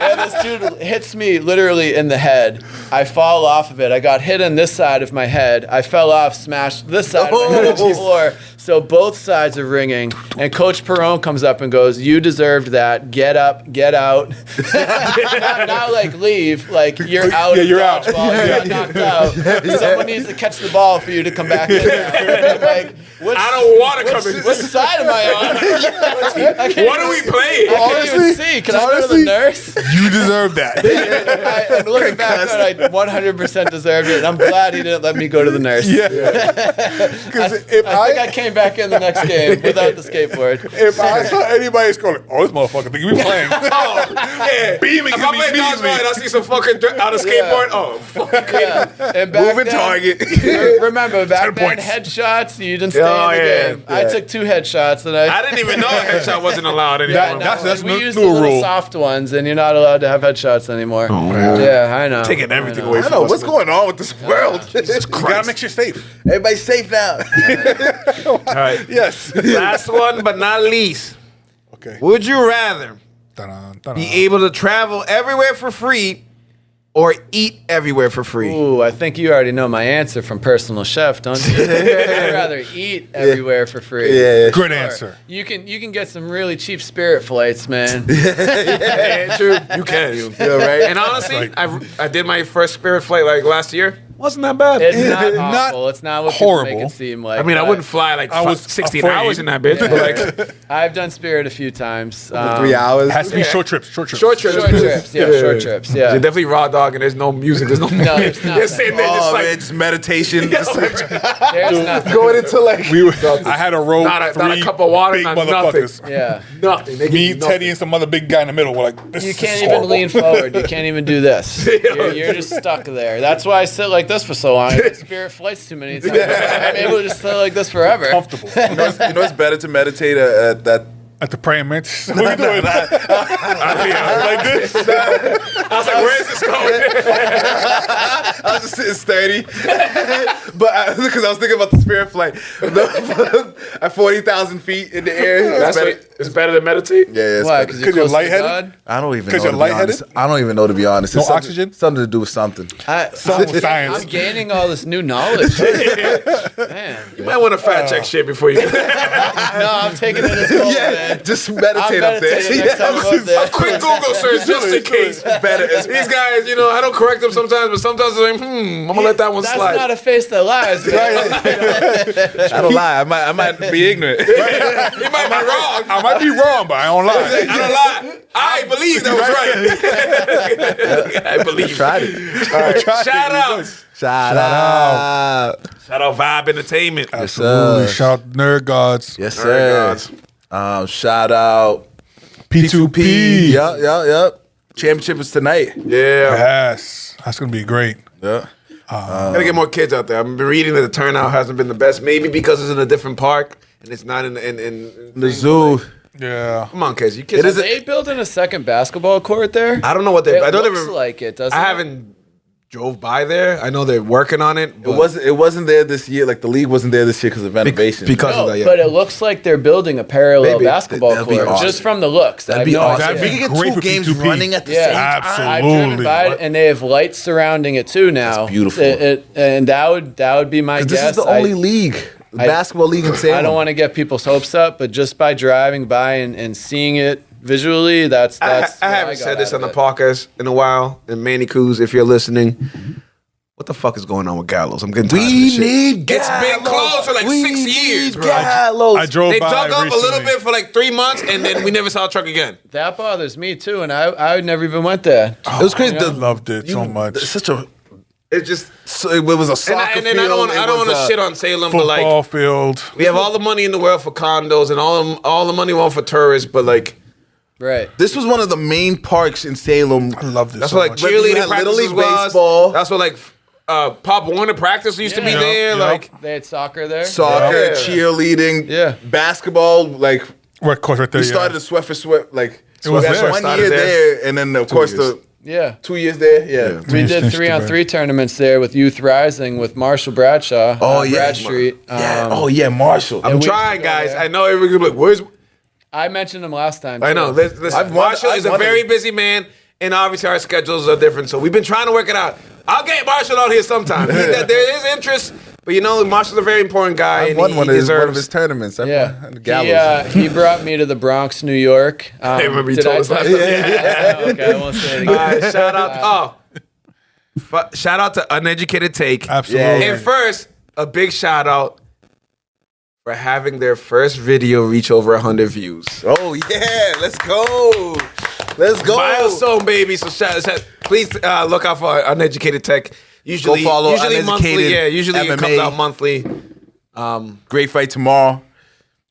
And this dude hits me literally in the head. I fall off of it. I got hit on this side of my head. I fell off, smashed this side of my head on the floor. So both sides are ringing. And Coach Perone comes up and goes, "You deserved that. Get up, get out." Not like leave. Like you're out. Yeah, of you're out. dodgeball. You got knocked out. Someone needs to catch the ball for you to come back in. I'm like, I don't want to come in. which side am I on? I can't What are we even- playing? I can't even see. Can I go to the nurse? You deserve that. And looking back on it, I 100% deserved it. And I'm glad he didn't let me go to the nurse. Because if I think I came back in the next game without the skateboard. if I saw anybody scoring, oh, this motherfucker think we playing. Yeah. Beaming If at I me play dodgeball immediately. and I see some fucking out of skateboard, oh, fuck. Yeah. And back Moving then, target. Remember, back 10 then, points. headshots, you didn't stay Oh, in the yeah. game. I took 2 headshots, and I I didn't even know a headshot wasn't allowed anymore. That's we new- used new the little rule. soft ones, and you're not allowed to have headshots anymore. Yeah, I know. Taking everything I know. away I from know us. what's going on with this world. You gotta make sure safe. Everybody's safe now. All right. Yes. Last one, but not least. Okay. Would you rather Dun-dun, be dun-dun. able to travel everywhere for free or eat everywhere for free? Ooh, I think you already know my answer from Personal Chef, don't you? I'd rather eat everywhere for free. Yeah. Good answer. You can get some really cheap Spirit flights, man. Yeah, true. You can. Yeah, right. And honestly, Right. I did my first Spirit flight like last year. Wasn't that bad? It's not Not awful. It's not what horrible. people make it seem like. I mean, I but wouldn't fly like I was 16 afraid. hours in that bitch. But like, I've done Spirit a few times. 3 hours. It has to be short trips. Short trips. short trips. Short trips. Yeah, short trips. Yeah. They're definitely raw dog, and there's no music. There's no. No, there's They're nothing. sitting there just Oh, like man, just meditation. Just There's nothing. going into like. I had a row. Not a three cup of water, big not motherfuckers. Yeah. nothing. They give Me, you nothing. Teddy, and some other big guy in the middle were like, this You is can't even horrible. lean forward. You can't even do this. You're just stuck there. That's why I sit like this for so long. I get Spirit flights too many times. I'm able to just sit like this forever. Comfortable. You know it's better to meditate at that. At the praying mantis. What are you doing? Like this? I was like, where is this going? I was just sitting sturdy, but because I was thinking about the spirit flight at 40,000 feet in the air. That's it's better than meditate. Yeah, it's Why? better. Because Because you're lightheaded? I don't even know. 'Cause you're to be lightheaded? honest. I don't even know, to be honest. No It's something- oxygon? Something to do with something. Something with science. I'm gaining all this new knowledge. Man. You might want to fact check shit before you. No, I'm taking it as gold, man. Just I'm meditate up there. meditating next time I'm up there. Quick Google search just in case. Better. These guys, you know, I don't correct them sometimes, but sometimes I'm like, I'm gonna let that one That's slide. not a face that lies. Man. I don't lie. I might be ignorant. He might be wrong. I might be wrong, but I don't lie. I don't lie. I believe that was right. I believe. Tried it. Shout out. Shout out. Shout out Vibe Entertainment. Absolutely. Shout out Nerd Gods. Yes, Nerd sir. Gods. Shout out P2P. Yep. Championship is tonight. Yeah. Yes. That's going to be great. Yeah. Gotta get more kids out there. I've been reading that the turnout hasn't been the best. Maybe because it's in a different park and it's not in The zoo. Yeah. Come on, kids. You kids. Are they building a second basketball court there? I don't know what they. It I don't looks even. like it, doesn't I it? haven't drove by there. I know they're working on it. It wasn't there this year. Like the league wasn't there this year because of renovation. because No, of that. Yeah. but it looks like they're building a parallel Maybe. basketball That'd be court awesome. just from the looks. that'd I be have no awesome. That'd idea. be We could great get for two games P2P. running at the Yeah. same time. I've driven Absolutely. by it, and they have lights surrounding it too now. It's beautiful. And that would be my This guess. is the only league, the basketball league in Salem. I don't want to get people's hopes up, but just by driving by and seeing it visually, that's I what haven't got said this out on the of it. podcast in a while. And Manny Coos, if you're listening, what the fuck is going on with Gallows? I'm getting tired of this shit. need It's been closed for like 6 years, bro. I drove They by dug up recently. a little bit for like 3 months, and then we never saw a truck again. That bothers me too, and I never even went there. It was crazy. I loved it so much. Such a. It's just, It was a soccer and then I don't want to shit on Salem, but Football like field. we have all the money in the world for condos and all the money we want for tourists, but like Right. This was one of the main parks in Salem. I love this that's so what like much. Whether you cheerleading had Little practices League was. baseball. That's what like Pop Warner practice used to be Yeah. there. Yeah. Like They had soccer there. Soccer, Yeah. cheerleading, Yeah. basketball. Like Right, of course, right there. we started the Sweat for Sweat. Like It was that's there. one Started year there. there, and then of course years. the Yeah. 2 years there. Yeah. We Yes, did finished 3-on-3 tournaments there with Youth Rising with Marshall Bradshaw Oh on yeah, Brad Street. Yeah. Oh yeah, Marshall. I'm we trying, used to go guys. there. I know everybody's like, "Where's?" I mentioned him last time. I too. know. Listen, I've Marshall wondered- is a I've very wondered- busy man, and obviously our schedules are different. So we've been trying to work it out. I'll get Marshall out here sometime. There is interest, but you know, Marshall's a very important guy, I and won he one of deserves. his tournaments. I Yeah. won the Gallows. He brought me to the Bronx, New York. I remember you did told I us tell last you time. that? Okay, I won't say it All again. right, shout out! Shout out to Uneducated Take. Absolutely. And first, a big shout out for having their first video reach over 100 views. Oh yeah, let's go. Let's go. Milestone, baby. So please look out for Uneducated Tech. Usually, Go follow usually monthly. Uneducated Yeah, usually it MMA. comes out monthly. Great fight tomorrow.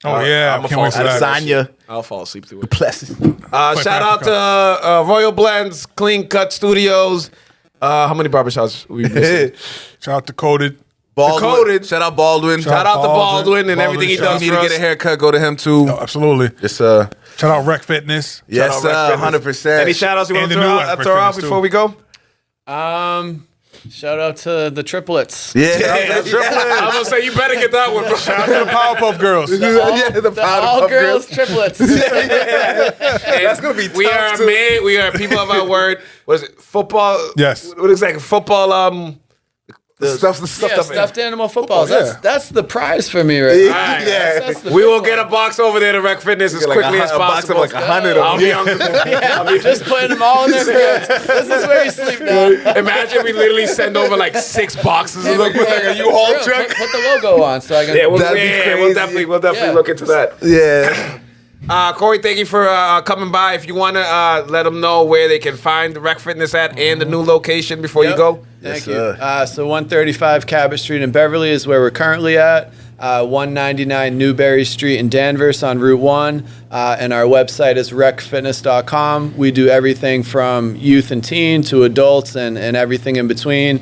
Oh, yeah. I'm a Can't wait for false that. Lasagna. I'll fall asleep through it. Bless. Shout out to Royal Blends, Clean Cut Studios. How many barbershops we missing? Shout out to Coded. Baldwin. Decoded. Shout out Baldwin. Shout out to Baldwin and Baldwin, everything he shout out does If you for need to us. get a haircut, go to him too. Oh, absolutely. Just Shout out Rec Fitness. yes, Shout out Rec Fitness. 100%. Any shout outs you want And to the throw new out, Rec throw out Fitness, before too. we go? Shout out to the triplets. Yeah, I'm going to say, you better get that one, bro. Shout out to the Powerpuff Girls. yeah, the The all Powerpuff girls Girls. triplets. That's gonna be We tough, are too. man. We are people of our word. What is it? Football. Yes. What exactly? Football. The stuffed animal footballs. Football, yeah. That's the prize for me right Yeah. now. Alright, That's the We will football. get a box over there to Rec Fitness as Like quickly as a box of possible. like 100 of I'll them. be on. Yeah, just putting them all in their cribs. This is where you sleep now. Imagine we literally send over like 6 boxes of them. like a U-Haul truck. Put the logo on so I can. Yeah, we'll That'd be we'll crazy. definitely Yeah. look into that. Yeah. Corey, thank you for coming by. If you want to let them know where they can find the Rec Fitness at and the new location before you Yep. go. Thank Yes, you. sir. So 135 Cabot Street in Beverly is where we're currently at. 199 Newberry Street in Danvers on Route 1. And our website is recfitness.com. We do everything from youth and teen to adults and everything in between.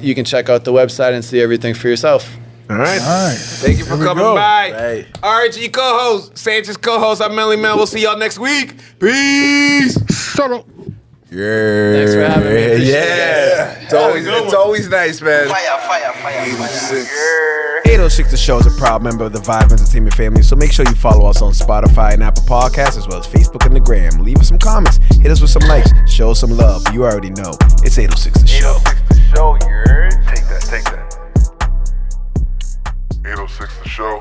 You can check out the website and see everything for yourself. All right. All right. Thank you for Here we coming go. by. Right. RG co-host, Sanchez co-host, I'm Melly Mel. We'll see y'all next week. Peace. Shut up. Yeah. Thanks for having me. Appreciate Yeah. It's always nice, man. 806 The Show is a proud member of the Vibe Entertainment family, so make sure you follow us on Spotify and Apple Podcasts, as well as Facebook and the Gram. Leave us some comments, hit us with some likes, show us some love. You already know. It's 806 The Show. 806 The Show, you're. Take that. 806 The Show.